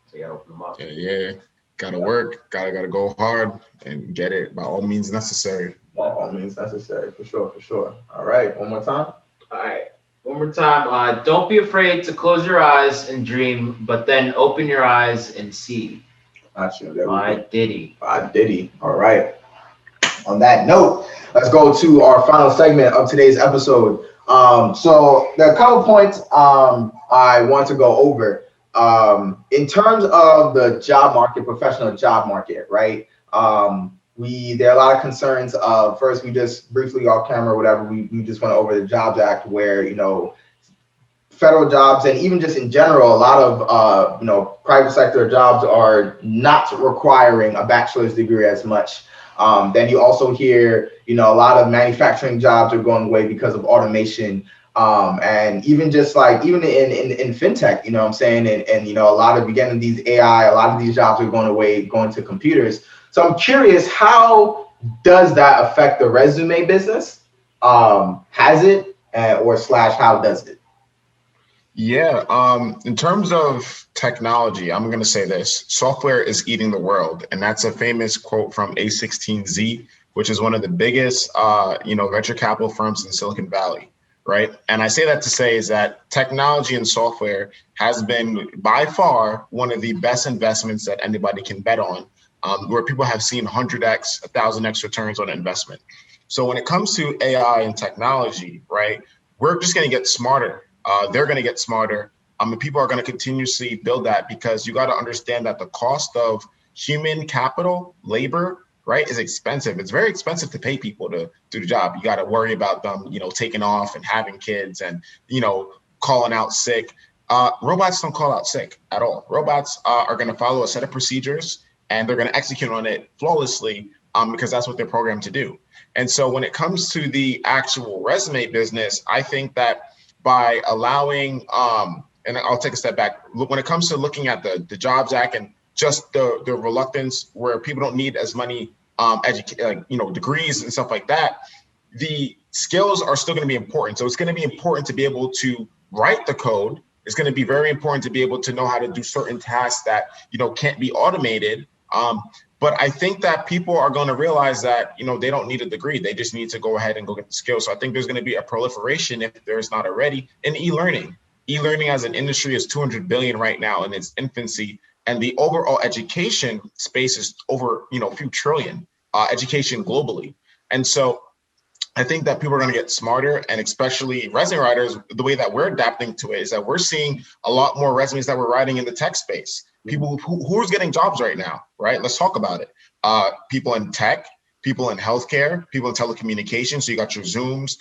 So you gotta open them up. Yeah. Gotta work. Gotta go hard and get it by all means necessary. all means necessary, for sure. All right, one more time. All right, one more time. Don't be afraid to close your eyes and dream, but then open your eyes and see. Gotcha. By Diddy. By Diddy. All right. On that note, let's go to our final segment of today's episode. So there are a couple points I want to go over. In terms of the job market, professional job market, right? There are a lot of concerns of, first, we just briefly off camera, whatever, we just went over the Jobs Act where, federal jobs and even just in general, a lot of, private sector jobs are not requiring a bachelor's degree as much. Then you also hear, a lot of manufacturing jobs are going away because of automation. And even just even in fintech, what I'm saying, and a lot of beginning these AI, a lot of these jobs are going away, going to computers. So I'm curious, how does that affect the resume business? Has it, or / how does it? Yeah, in terms of technology, I'm going to say this: software is eating the world. And that's a famous quote from A16Z, which is one of the biggest, venture capital firms in Silicon Valley, right? And I say that to say is that technology and software has been by far one of the best investments that anybody can bet on, where people have seen 100x, 1,000x returns on investment. So when it comes to AI and technology, right, we're just going to get smarter. They're going to get smarter. And people are going to continuously build that, because you got to understand that the cost of human capital, labor, right, is expensive. It's very expensive to pay people to do the job. You got to worry about them, taking off and having kids and, calling out sick. Robots don't call out sick at all. Robots are going to follow a set of procedures and they're going to execute on it flawlessly, because that's what they're programmed to do. And so when it comes to the actual resume business, I think that by allowing, and I'll take a step back, when it comes to looking at the Jobs Act and just the reluctance where people don't need as many degrees and stuff like that, the skills are still going to be important. So it's going to be important to be able to write the code. It's going to be very important to be able to know how to do certain tasks that can't be automated. But I think that people are going to realize that, they don't need a degree. They just need to go ahead and go get the skills. So I think there's going to be a proliferation, if there's not already, in e-learning. E-learning as an industry is 200 billion right now in its infancy. And the overall education space is over, a few trillion, education globally. And so I think that people are going to get smarter, and especially resume writers, the way that we're adapting to it is that we're seeing a lot more resumes that we're writing in the tech space. People who's getting jobs right now, right? Let's talk about it. People in tech, people in healthcare, people in telecommunications. So you got your Zooms,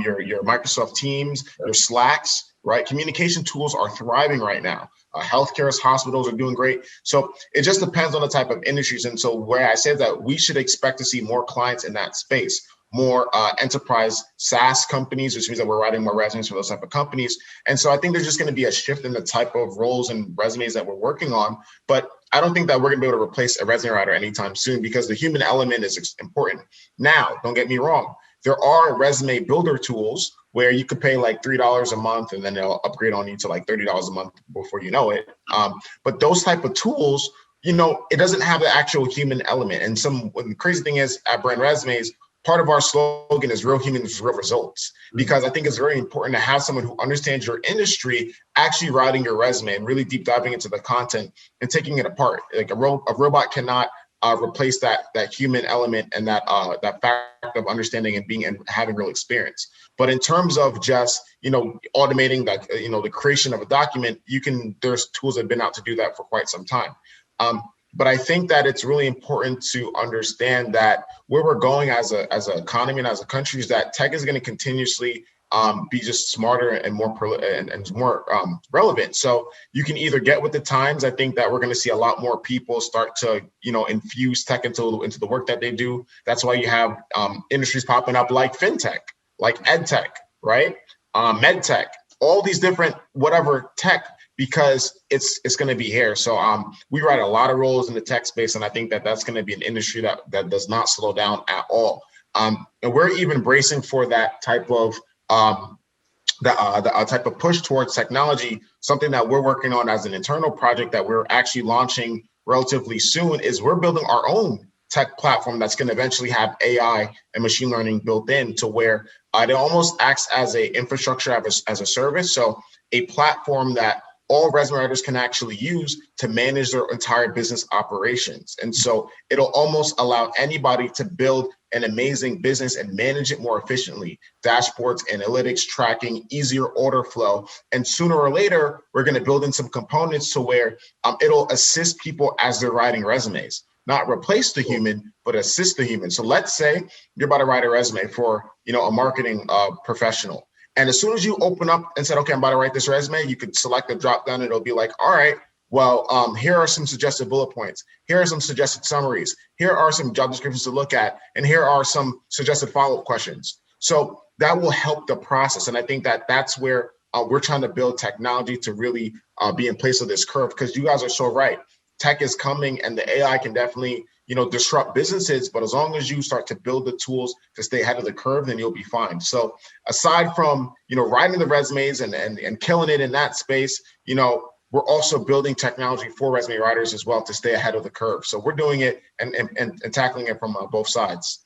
your Microsoft Teams, your Slacks, right? Communication tools are thriving right now. Healthcare hospitals are doing great. So it just depends on the type of industries. And so where I said that we should expect to see more clients in that space, more enterprise SaaS companies, which means that we're writing more resumes for those type of companies. And so I think there's just going to be a shift in the type of roles and resumes that we're working on. But I don't think that we're going to be able to replace a resume writer anytime soon, because the human element is important. Now, don't get me wrong. There are resume builder tools where you could pay like $3 a month and then they'll upgrade on you to like $30 a month before you know it. But those type of tools, it doesn't have the actual human element. And the crazy thing is, at Brand Resumes, part of our slogan is real humans, real results, because I think it's very important to have someone who understands your industry actually writing your resume and really deep diving into the content and taking it apart. Like a robot cannot replace that human element and that fact of understanding and being and having real experience. But in terms of just automating that, the creation of a document, there's tools that have been out to do that for quite some time. But I think that it's really important to understand that where we're going as an economy and as a country is that tech is going to continuously be just smarter and more relevant. So you can either get with the times. I think that we're going to see a lot more people start to infuse tech into the work that they do. That's why you have industries popping up like fintech, like ed tech, right? Med tech, all these different whatever tech, because it's going to be here. So we write a lot of roles in the tech space, and I think that that's going to be an industry that does not slow down at all. And we're even bracing for that type of type of push towards technology. Something that we're working on as an internal project that we're actually launching relatively soon is we're building our own tech platform that's going to eventually have AI and machine learning built in to where it almost acts as a infrastructure as a service. So a platform that all resume writers can actually use to manage their entire business operations. And so it'll almost allow anybody to build an amazing business and manage it more efficiently. Dashboards, analytics, tracking, easier order flow. And sooner or later, we're going to build in some components to where it'll assist people as they're writing resumes. Not replace the human, but assist the human. So let's say you're about to write a resume for, a marketing professional. And as soon as you open up and said, okay, I'm about to write this resume, you could select the drop down. It'll be like, all right, well, here are some suggested bullet points. Here are some suggested summaries. Here are some job descriptions to look at. And here are some suggested follow-up questions. So that will help the process. And I think that that's where we're trying to build technology to really be in place of this curve, because you guys are so right. Tech is coming and the AI can definitely, disrupt businesses. But as long as you start to build the tools to stay ahead of the curve, then you'll be fine. So aside from, writing the resumes and killing it in that space, we're also building technology for resume writers as well to stay ahead of the curve. So we're doing it and tackling it from both sides.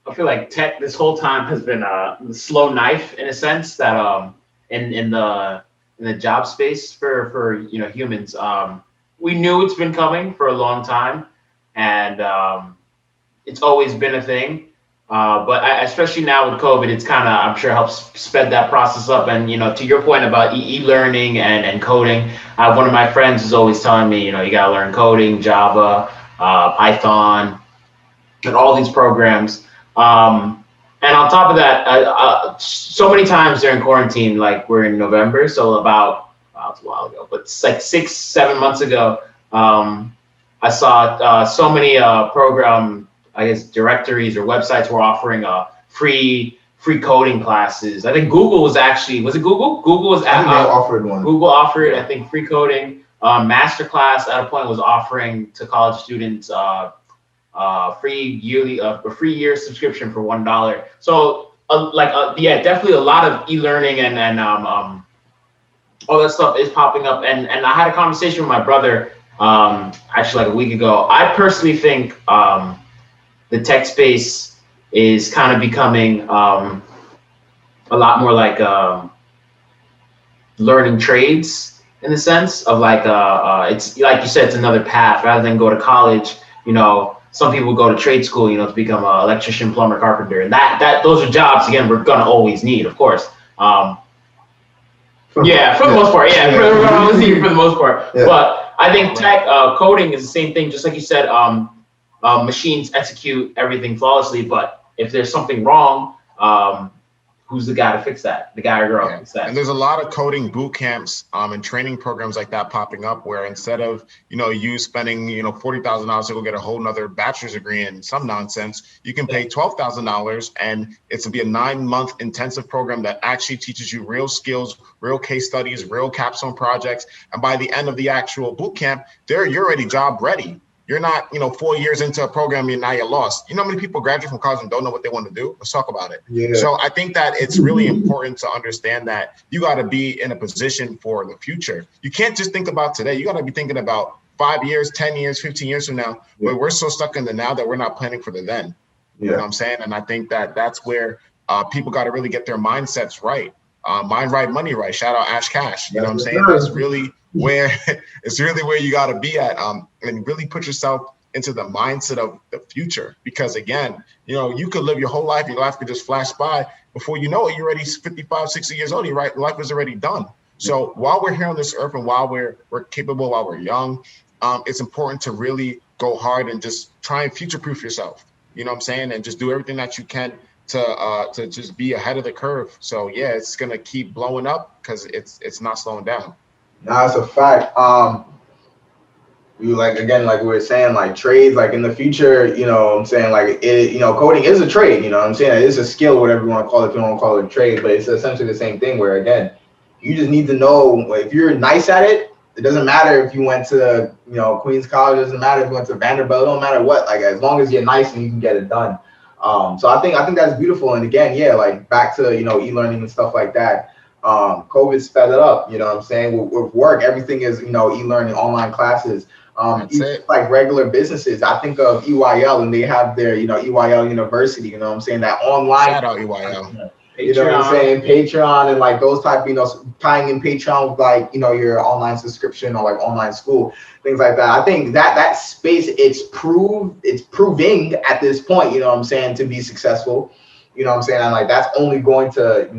I feel like tech this whole time has been a slow knife in a sense that in the job space for humans. We knew it's been coming for a long time, and it's always been a thing. But especially now with COVID, it's kind of, I'm sure, helps sped that process up. And, to your point about e-learning and coding, one of my friends is always telling me, you got to learn coding, Java, Python, and all these programs. And on top of that, so many times during quarantine, like we're in November, so it's a while ago, but it's like 6-7 months ago, I saw so many program, directories or websites were offering free coding classes. I think Google was it Google? Google was offered one. Google offered, I think, free coding. Masterclass at a point was offering to college students free year subscription for $1. So definitely a lot of e-learning and all that stuff is popping up. And I had a conversation with my brother actually like a week ago. I personally think the tech space is kind of becoming a lot more like learning trades, in the sense of it's like you said, it's another path rather than go to college. Some people go to trade school, to become an electrician, plumber, carpenter, and those are jobs, again, we're gonna always need, of course. For the most part, for the most part. Yeah. But I think tech coding is the same thing, just like you said. Machines execute everything flawlessly, but if there's something wrong, who's the guy to fix that? The guy or girl to fix that. And there's a lot of coding boot camps and training programs like that popping up, where instead of you spending $40,000 to go get a whole nother bachelor's degree in some nonsense, you can pay $12,000, and it's gonna be a 9-month intensive program that actually teaches you real skills, real case studies, real capstone projects, and by the end of the actual boot camp, you're already job ready. You're not, 4 years into a program, now you're lost. How many people graduate from college and don't know what they want to do? Let's talk about it. Yeah. So I think that it's really important to understand that you got to be in a position for the future. You can't just think about today. You got to be thinking about 5 years, 10 years, 15 years from now, where we're so stuck in the now that we're not planning for the then. You know what I'm saying? And I think that that's where people got to really get their mindsets right. Mind right, money right. Shout out Ash Cash. You know what I'm saying? That's really where you got to be at, and really put yourself into the mindset of the future. Because again, you could live your whole life, your life could just flash by. Before you know it, you're already 55, 60 years old. Life is already done. So while we're here on this earth and while we're capable, while we're young, it's important to really go hard and just try and future-proof yourself. You know what I'm saying? And just do everything that you can to just be ahead of the curve. So yeah, it's gonna keep blowing up because it's not slowing down. No, that's a fact. We like we were saying, like trades, like in the future, what I'm saying, like it, coding is a trade, what I'm saying, it's a skill, whatever you want to call it, if you don't want to call it a trade, but it's essentially the same thing where, again, you just need to know, if you're nice at it, it doesn't matter if you went to, Queens College, it doesn't matter if you went to Vanderbilt, it don't matter what, like as long as you're nice and you can get it done. So I think that's beautiful. And again, like back to, e-learning and stuff like that. COVID sped it up, what I'm saying? With work, everything is, e-learning, online classes. Like regular businesses. I think of EYL and they have their, EYL University, you know what I'm saying? That online. Shout out EYL. You know what I'm saying? Patreon and like those type, tying in Patreon with like, your online subscription or like online school, things like that. I think that space, it's proving at this point, you know what I'm saying, to be successful. You know what I'm saying? And like that's only going to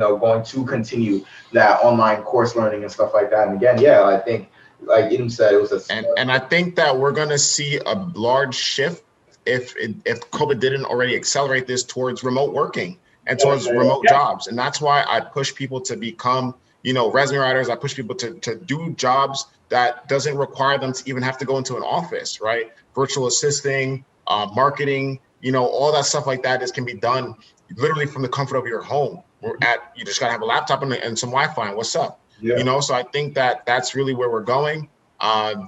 continue that online course learning and stuff like that. And again, yeah, I think like Edom said, it was and I think that we're gonna see a large shift if COVID didn't already accelerate this towards remote working and towards remote jobs. And that's why I push people to become, resume writers. I push people to do jobs that doesn't require them to even have to go into an office, right? Virtual assisting, marketing, all that stuff like that can be done literally from the comfort of your home. You just gotta have a laptop and some Wi-Fi and what's up? Yeah. So I think that that's really where we're going.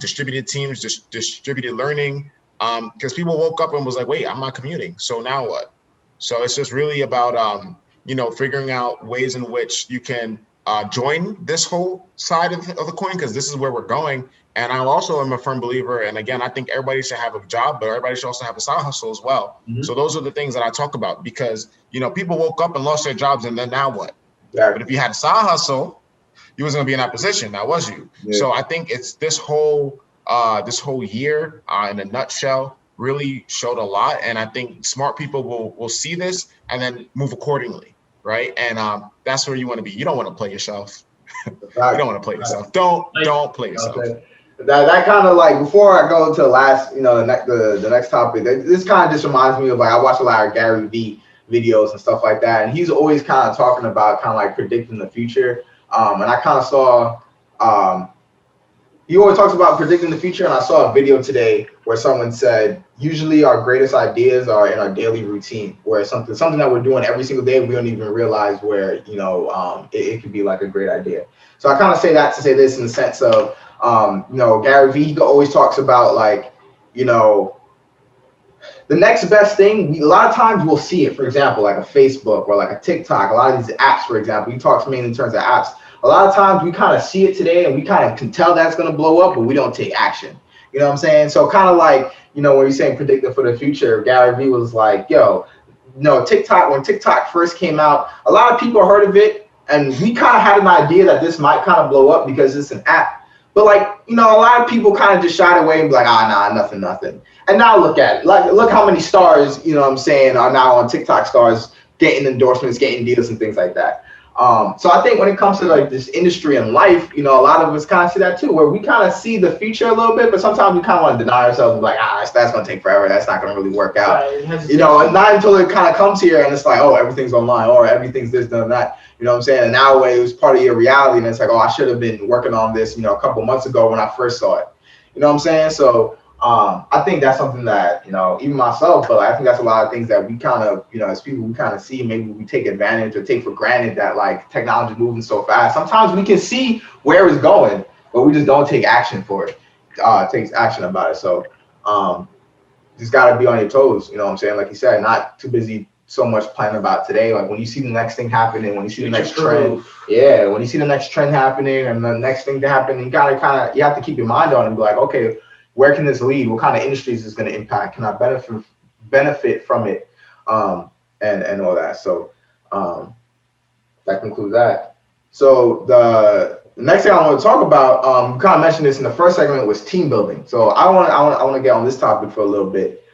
Distributed teams, distributed learning, because people woke up and was like, wait, I'm not commuting. So now what? So it's just really about, figuring out ways in which you can join this whole side of the coin, because this is where we're going. And I also am a firm believer. And again, I think everybody should have a job, but everybody should also have a side hustle as well. Mm-hmm. So those are the things that I talk about, because, people woke up and lost their jobs and then now what? Yeah. But if you had a side hustle, you wasn't gonna be in that position. Now was you? Yeah. So I think it's this whole year in a nutshell really showed a lot, and I think smart people will see this and then move accordingly, right? And that's where you want to be. You don't want to play yourself. You don't want to play yourself. Don't play yourself. Okay. That kind of like, before I go to the last, the next topic, this kind of just reminds me of like, I watch a lot of Gary Vee videos and stuff like that, and he's always kind of talking about kind of like predicting the future. And I kind of saw, he always talks about predicting the future, and I saw a video today where someone said, usually our greatest ideas are in our daily routine, where something that we're doing every single day, we don't even realize where, it could be like a great idea. So I kind of say that to say this in the sense of, Gary Vee always talks about like, the next best thing. A lot of times we'll see it, for example, like a Facebook or like a TikTok, a lot of these apps, for example, he talks mainly in terms of apps. A lot of times we kind of see it today and we kind of can tell that's going to blow up, but we don't take action. You know what I'm saying? So kind of like, when you're saying predicting for the future, Gary Vee was like, TikTok, when TikTok first came out, a lot of people heard of it. And we kind of had an idea that this might kind of blow up because it's an app. But like, a lot of people kind of just shied away and be like, nothing. And now look at it. Like, look how many stars, are now on TikTok, stars getting endorsements, getting deals and things like that. So I think when it comes to like this industry and life, a lot of us kind of see that too, where we kind of see the future a little bit, but sometimes we kind of want to deny ourselves and be like, that's going to take forever. That's not going to really work out. Right. And not until it kind of comes here and it's like, oh, everything's online or everything's this, that. You know what I'm saying? And now it was part of your reality. And it's like, oh, I should have been working on this, a couple months ago when I first saw it. You know what I'm saying? So I think that's something that, even myself, but I think that's a lot of things that we kind of, as people, we kind of see, maybe we take advantage or take for granted that like technology is moving so fast. Sometimes we can see where it's going, but we just don't take action for it, takes action about it. So just got to be on your toes. You know what I'm saying? Like you said, not too busy so much planning about today. Like when you see the next thing happening, when you see the next trend, when you see the next trend happening and the next thing to happen, you have to keep your mind on it and be like, okay, where can this lead? What kind of industries is going to impact? Can I benefit from it? And all that. So that concludes that. So the next thing I want to talk about, kind of mentioned this in the first segment, was team building. So I want to get on this topic for a little bit.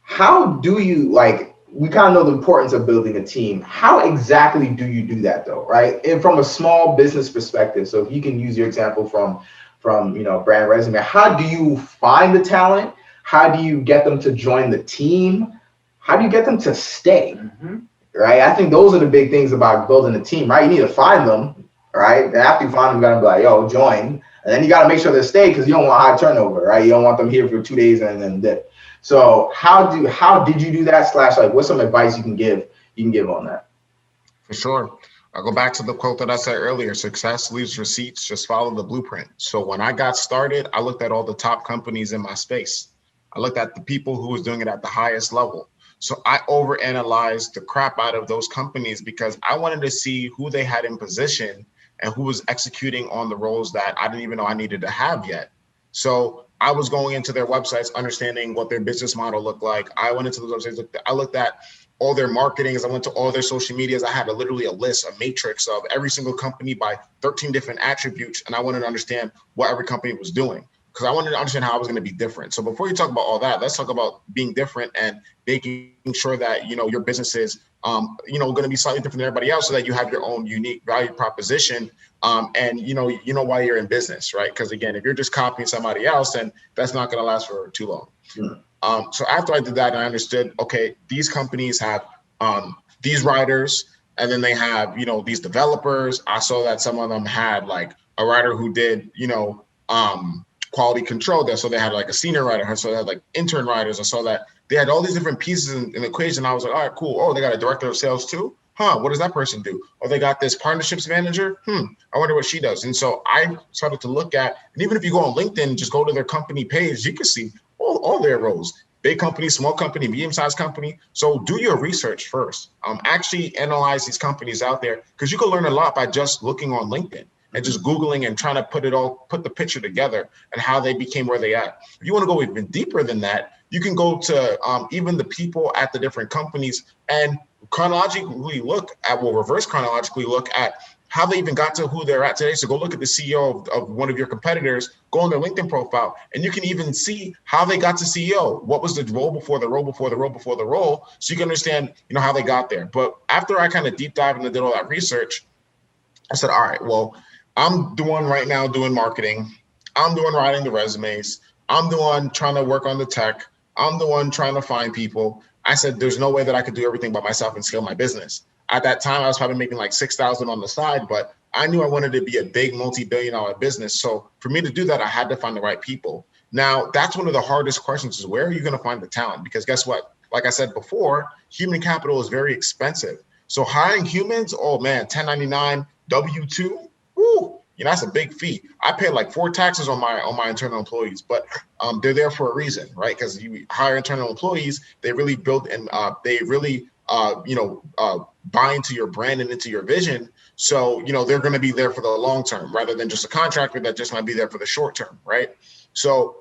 How do you, like, we kind of know the importance of building a team. How exactly do you do that though, right? And from a small business perspective, so if you can use your example from Brand Resume, how do you find the talent? How do you get them to join the team? How do you get them to stay? Mm-hmm. Right? I think those are the big things about building a team, right? You need to find them, right? And after you find them, you gotta be like, yo, join. And then you gotta make sure they stay, because you don't want high turnover, right? You don't want them here for 2 days and then dip. So how did you do that? / like, what's some advice you can give on that? For sure. I'll go back to the quote that I said earlier: success leaves receipts, just follow the blueprint. So when I got started, I looked at all the top companies in my space. I looked at the people who was doing it at the highest level. So I overanalyzed the crap out of those companies because I wanted to see who they had in position and who was executing on the roles that I didn't even know I needed to have yet. So I was going into their websites, understanding what their business model looked like. I went into those websites, I looked at all their marketings. I went to all their social medias. I had literally a list, a matrix of every single company by 13 different attributes. And I wanted to understand what every company was doing, because I wanted to understand how I was going to be different. So before you talk about all that, let's talk about being different and making sure that, your business is, going to be slightly different than everybody else, so that you have your own unique value proposition. And you know why you're in business, right? Because again, if you're just copying somebody else, then that's not going to last for too long. So after I did that, I understood, okay, these companies have these writers, and then they have, these developers. I saw that some of them had like a writer who did, quality control there. So they had like a senior writer. So they had like intern writers. I saw that they had all these different pieces in the equation. I was like, all right, cool. Oh, they got a director of sales too? What does that person do? Oh, they got this partnerships manager. I wonder what she does. And so I started to look at, and even if you go on LinkedIn, just go to their company page, you can see all their roles. Big company, small company, medium-sized company. So do your research first. Actually analyze these companies out there, because you can learn a lot by just looking on LinkedIn and just Googling and trying to put the picture together and how they became where they at. If you want to go even deeper than that, you can go to even the people at the different companies and reverse chronologically look at how they even got to who they're at today. So go look at the CEO of one of your competitors, go on their LinkedIn profile, and you can even see how they got to CEO. What was the role before the role before the role before the role? So you can understand, how they got there. But after I kind of deep dive and did all that research, I said, all right, well, I'm doing marketing. I'm doing writing the resumes. I'm the one trying to work on the tech. I'm the one trying to find people. I said, there's no way that I could do everything by myself and scale my business. At that time, I was probably making like $6,000 on the side, but I knew I wanted to be a big multi-billion-dollar business. So for me to do that, I had to find the right people. Now, that's one of the hardest questions, is where are you going to find the talent? Because guess what? Like I said before, human capital is very expensive. So hiring humans, oh man, 1099, W-2, woo, that's a big fee. I pay like 4 taxes on my internal employees, but they're there for a reason, right? Because you hire internal employees, they really build and they really buy into your brand and into your vision. So, they're going to be there for the long term rather than just a contractor that just might be there for the short term, right? So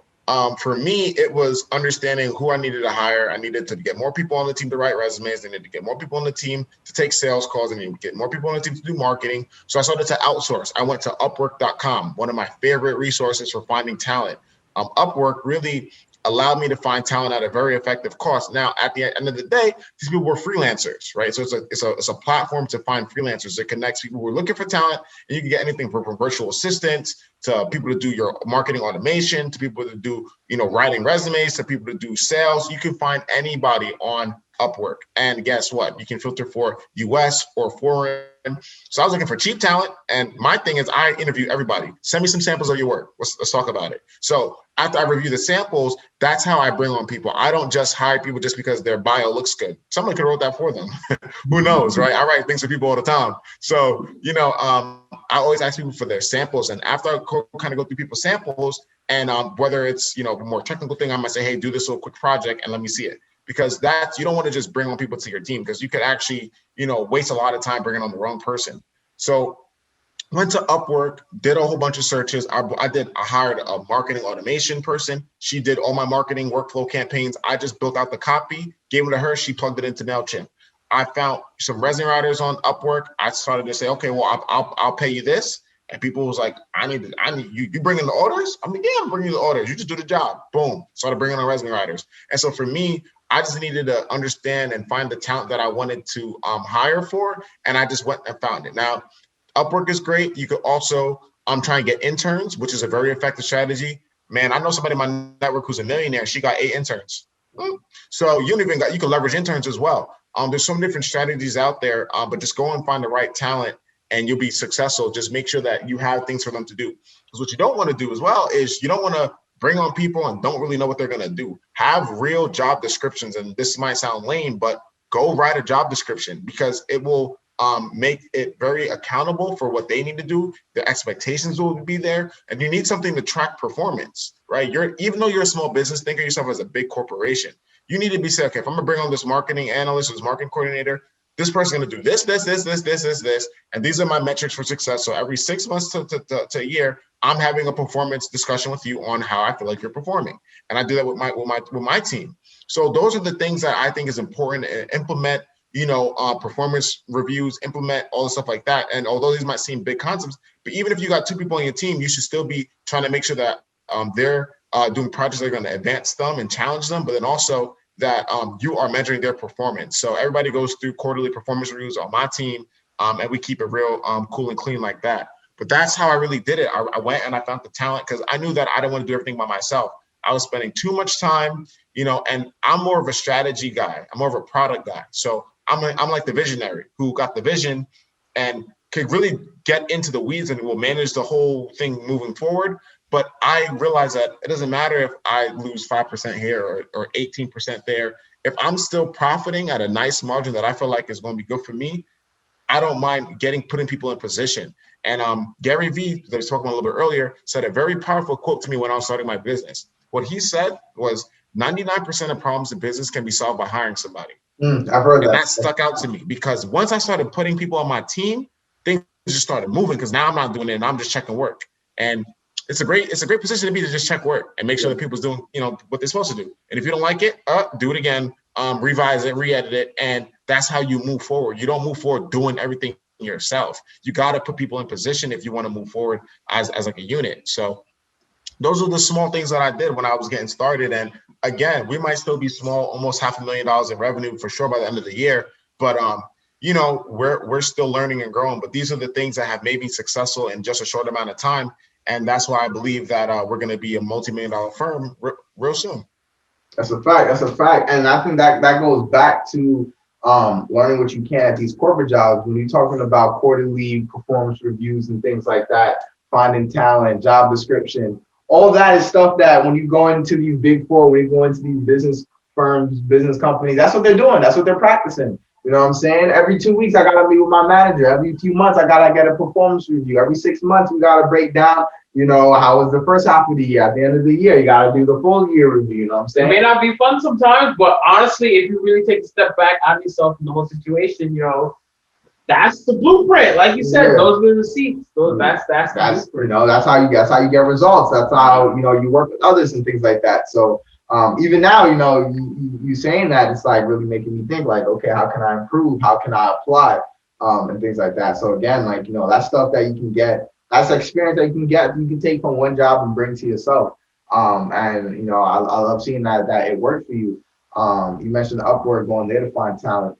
for me, it was understanding who I needed to hire. I needed to get more people on the team to write resumes. I needed to get more people on the team to take sales calls. I needed to get more people on the team to do marketing. So I started to outsource. I went to Upwork.com, one of my favorite resources for finding talent. Upwork really allowed me to find talent at a very effective cost. Now, at the end of the day, these people were freelancers, right? So it's a platform to find freelancers. It connects people who are looking for talent, and you can get anything from virtual assistants to people to do your marketing automation, to people to do, writing resumes, to people to do sales. You can find anybody on Upwork. And guess what? You can filter for US or foreign. So I was looking for cheap talent. And my thing is, I interview everybody. Send me some samples of your work. Let's talk about it. So after I review the samples, that's how I bring on people. I don't just hire people just because their bio looks good. Someone could wrote that for them. Who knows, right? I write things for people all the time. So, I always ask people for their samples. And after I kind of go through people's samples, and whether it's, a more technical thing, I might say, hey, do this little quick project and let me see it. Because you don't want to just bring on people to your team, because you could actually, waste a lot of time bringing on the wrong person. So went to Upwork, did a whole bunch of searches. I hired a marketing automation person. She did all my marketing workflow campaigns. I just built out the copy, gave it to her. She plugged it into MailChimp. I found some resume writers on Upwork. I started to say, okay, well, I'll pay you this. And people was like, I need you bring in the orders? I'm like, yeah, I'm bringing you the orders. You just do the job. Boom. Started bringing on resume writers. And so for me, I just needed to understand and find the talent that I wanted to hire for. And I just went and found it. Now, Upwork is great. You could also try and get interns, which is a very effective strategy. Man, I know somebody in my network who's a millionaire. She got 8 interns. So you can leverage interns as well. There's some different strategies out there, but just go and find the right talent and you'll be successful. Just make sure that you have things for them to do. Because what you don't want to do as well is you don't want to bring on people and don't really know what they're going to do. Have real job descriptions. And this might sound lame, but go write a job description, because it will make it very accountable for what they need to do. The expectations will be there, and you need something to track performance, right? Even though you're a small business, think of yourself as a big corporation. You need to be saying, okay, if I'm gonna bring on this marketing analyst or this marketing coordinator, this person's going to do this, and these are my metrics for success. So every 6 months to a year, I'm having a performance discussion with you on how I feel like you're performing, and I do that with my team. So those are the things that I think is important to implement. Performance reviews, implement all the stuff like that. And although these might seem big concepts, but even if you got 2 people on your team, you should still be trying to make sure that they're doing projects that are going to advance them and challenge them, but then also that you are measuring their performance. So everybody goes through quarterly performance reviews on my team, and we keep it real cool and clean like that. But that's how I really did it. I went and I found the talent because I knew that I didn't want to do everything by myself. I was spending too much time, and I'm more of a strategy guy. I'm more of a product guy. So I'm like the visionary who got the vision and could really get into the weeds and will manage the whole thing moving forward. But I realize that it doesn't matter if I lose 5% here or 18% there. If I'm still profiting at a nice margin that I feel like is going to be good for me, I don't mind putting people in position. And Gary Vee, that I was talking about a little bit earlier, said a very powerful quote to me when I was starting my business. What he said was 99% of problems in business can be solved by hiring somebody. I've heard that. And that stuck out to me because once I started putting people on my team, things just started moving because now I'm not doing it and I'm just checking work. And it's a great position to be, to just check work and make sure that people's doing, what they're supposed to do. And if you don't like it, do it again, revise it, re-edit it. And that's how you move forward. You don't move forward doing everything yourself. You got to put people in position if you want to move forward as like a unit. So those are the small things that I did when I was getting started. And again, we might still be small, almost $500,000 in revenue for sure by the end of the year. But, we're still learning and growing. But these are the things that have made me successful in just a short amount of time. And that's why I believe that we're going to be a multi-million-dollar firm real soon. That's a fact. And I think that goes back to learning what you can at these corporate jobs. When you're talking about quarterly performance reviews and things like that, finding talent, job description, all that is stuff that when you go into these big four, when you go into these business firms, business companies, that's what they're doing. That's what they're practicing. You know what I'm saying? Every 2 weeks, I got to meet with my manager. Every few months, I got to get a performance review. Every 6 months, we got to break down, how was the first half of the year. At the end of the year, you got to do the full year review. You know what I'm saying? It may not be fun sometimes, but honestly, if you really take a step back out of yourself in the whole situation, that's the blueprint. Like you said, those are the receipts. That's that's how you get results. That's how you work with others and things like that. So even now, you saying that, it's like really making me think like, okay, how can I improve? How can I apply? And things like that. So again, that's stuff that you can get. That's experience that you can take from one job and bring to yourself. And I love seeing that it worked for you. You mentioned Upwork, going there to find talent.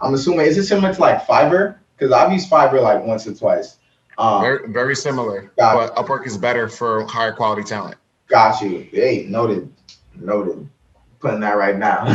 I'm assuming, is it similar to like Fiverr? Because I've used Fiverr like once or twice. Very, very similar, but Upwork is better for higher quality talent. Got you. Hey, noted. Putting that right now.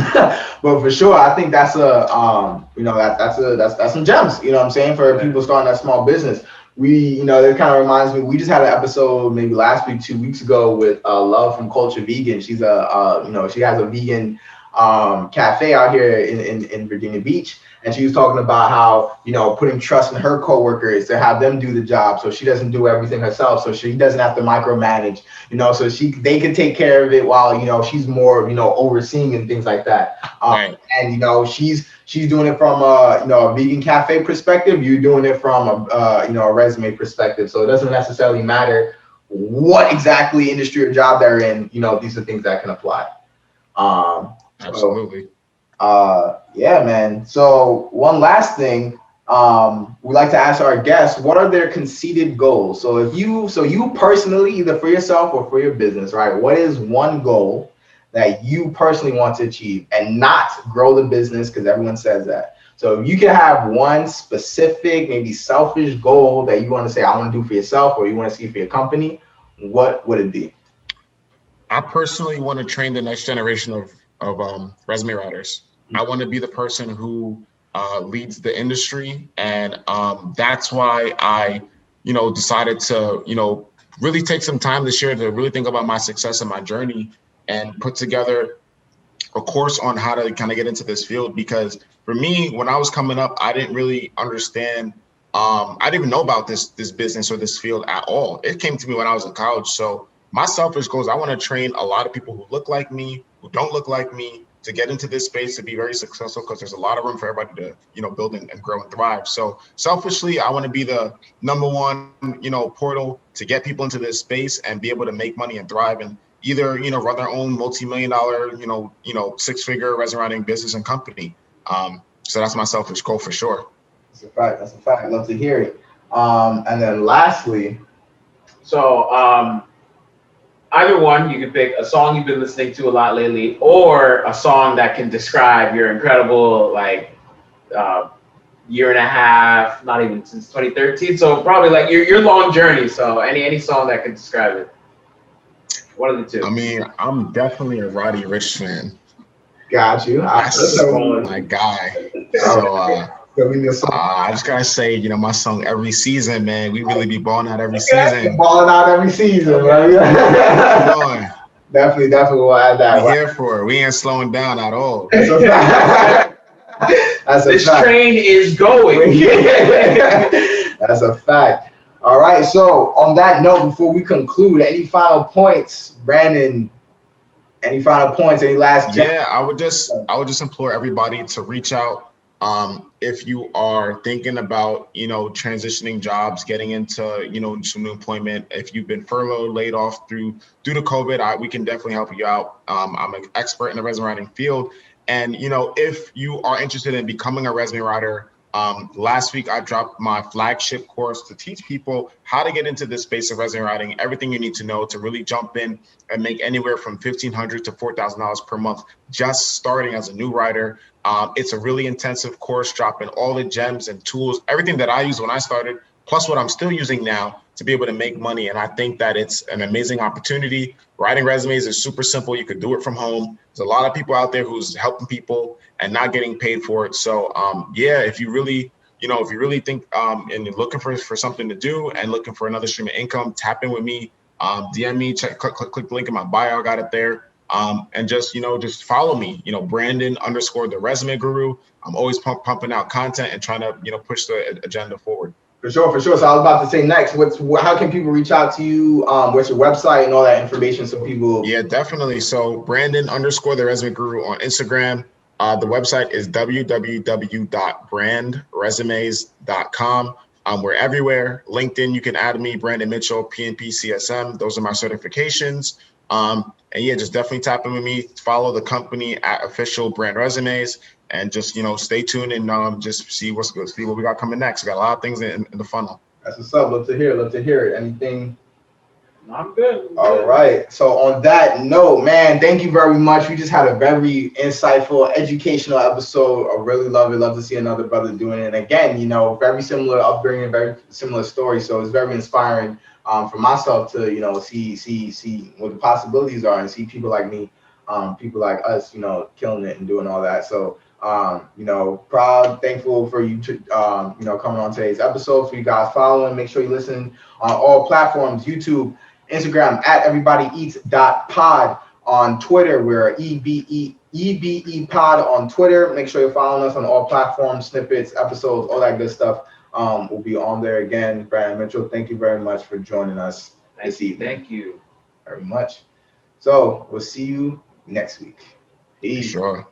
But for sure, I think that's that's some gems. You know what I'm saying, for people starting that small business. That kind of reminds me. We just had an episode maybe last week, 2 weeks ago with Love from Culture Vegan. She's she has a vegan cafe out here in Virginia Beach. And she was talking about how, putting trust in her coworkers to have them do the job, so she doesn't do everything herself, so she doesn't have to micromanage, so they can take care of it while, she's more, overseeing and things like that. Right. And, she's doing it from a vegan cafe perspective. You're doing it from a resume perspective. So it doesn't necessarily matter what exactly industry or job they're in. These are things that can apply. Absolutely. Yeah, man. So one last thing, we like to ask our guests, what are their conceited goals? So you personally, either for yourself or for your business, right? What is one goal that you personally want to achieve, and not grow the business because everyone says that? So if you can have one specific, maybe selfish goal that you want to say, I want to do for yourself, or you want to see for your company, what would it be? I personally want to train the next generation of resume writers. I want to be the person who leads the industry. And that's why I, decided to, really take some time this year to really think about my success and my journey and put together a course on how to kind of get into this field. Because for me, when I was coming up, I didn't really understand. I didn't even know about this business or this field at all. It came to me when I was in college. So my selfish goals, I want to train a lot of people who look like me, who don't look like me, to get into this space to be very successful, because there's a lot of room for everybody to, build and grow and thrive. So selfishly, I want to be the number one, portal to get people into this space and be able to make money and thrive and either, run their own multi-million-dollar, six-figure resume writing business and company. So that's my selfish goal for sure. That's a fact. That's a fact. Love to hear it. And then lastly, so either one, you can pick a song you've been listening to a lot lately, or a song that can describe your incredible year and a half, not even since 2013. So probably like your long journey. So any song that can describe it. One of the two. I mean, I'm definitely a Roddy Ricch fan. Got you. That's my guy. So I just gotta say, my song Every Season, man. We really be balling out every season. Balling out every season, right? Definitely will add that. We're here for it. We ain't slowing down at all. This train is going. That's a fact. All right. So on that note, before we conclude, any final points, Brandon? Any final points? Any last? Yeah, I would just implore everybody to reach out. If you are thinking about, transitioning jobs, getting into, some new employment, if you've been furloughed, laid off due to COVID, we can definitely help you out. I'm an expert in the resume writing field. And, if you are interested in becoming a resume writer, last week I dropped my flagship course to teach people how to get into this space of resume writing, everything you need to know to really jump in and make anywhere from $1,500 to $4,000 per month, just starting as a new writer. It's a really intensive course, dropping all the gems and tools, everything that I used when I started, plus what I'm still using now to be able to make money. And I think that it's an amazing opportunity. Writing resumes is super simple. You could do it from home. There's a lot of people out there who's helping people and not getting paid for it. So if you really, think and you're looking for something to do and looking for another stream of income, tap in with me, DM me, click the link in my bio, I got it there. And just follow me, Brandon _ the resume guru. I'm always pumping out content and trying to, push the agenda forward. For sure. So I was about to say next, how can people reach out to you? What's your website and all that information so people? Yeah, definitely. So Brandon _ the resume guru on Instagram. The website is www.brandresumes.com. We're everywhere. LinkedIn, you can add me, Brandon Mitchell, PNP CSM. Those are my certifications. And just definitely tap in with me. Follow the company at Official Brand Resumes, and just stay tuned and just see what's good. See what we got coming next. We got a lot of things in the funnel. That's what's up. Love to hear it. Anything? I'm good. All right. So on that note, man, thank you very much. We just had a very insightful, educational episode. I really love it. Love to see another brother doing it. And again, very similar upbringing, very similar story. So it's very inspiring for myself to, see what the possibilities are and see people like me, people like us, killing it and doing all that. So, proud, thankful for you to, coming on today's episode, for you guys following. Make sure you listen on all platforms, YouTube, Instagram at everybodyeats.pod. On Twitter, we're EBE pod on Twitter. Make sure you're following us on all platforms, snippets, episodes, all that good stuff. We'll be on there again. Brandon Mitchell, thank you very much for joining us this evening. Thank you very much. So we'll see you next week. Peace. Sure.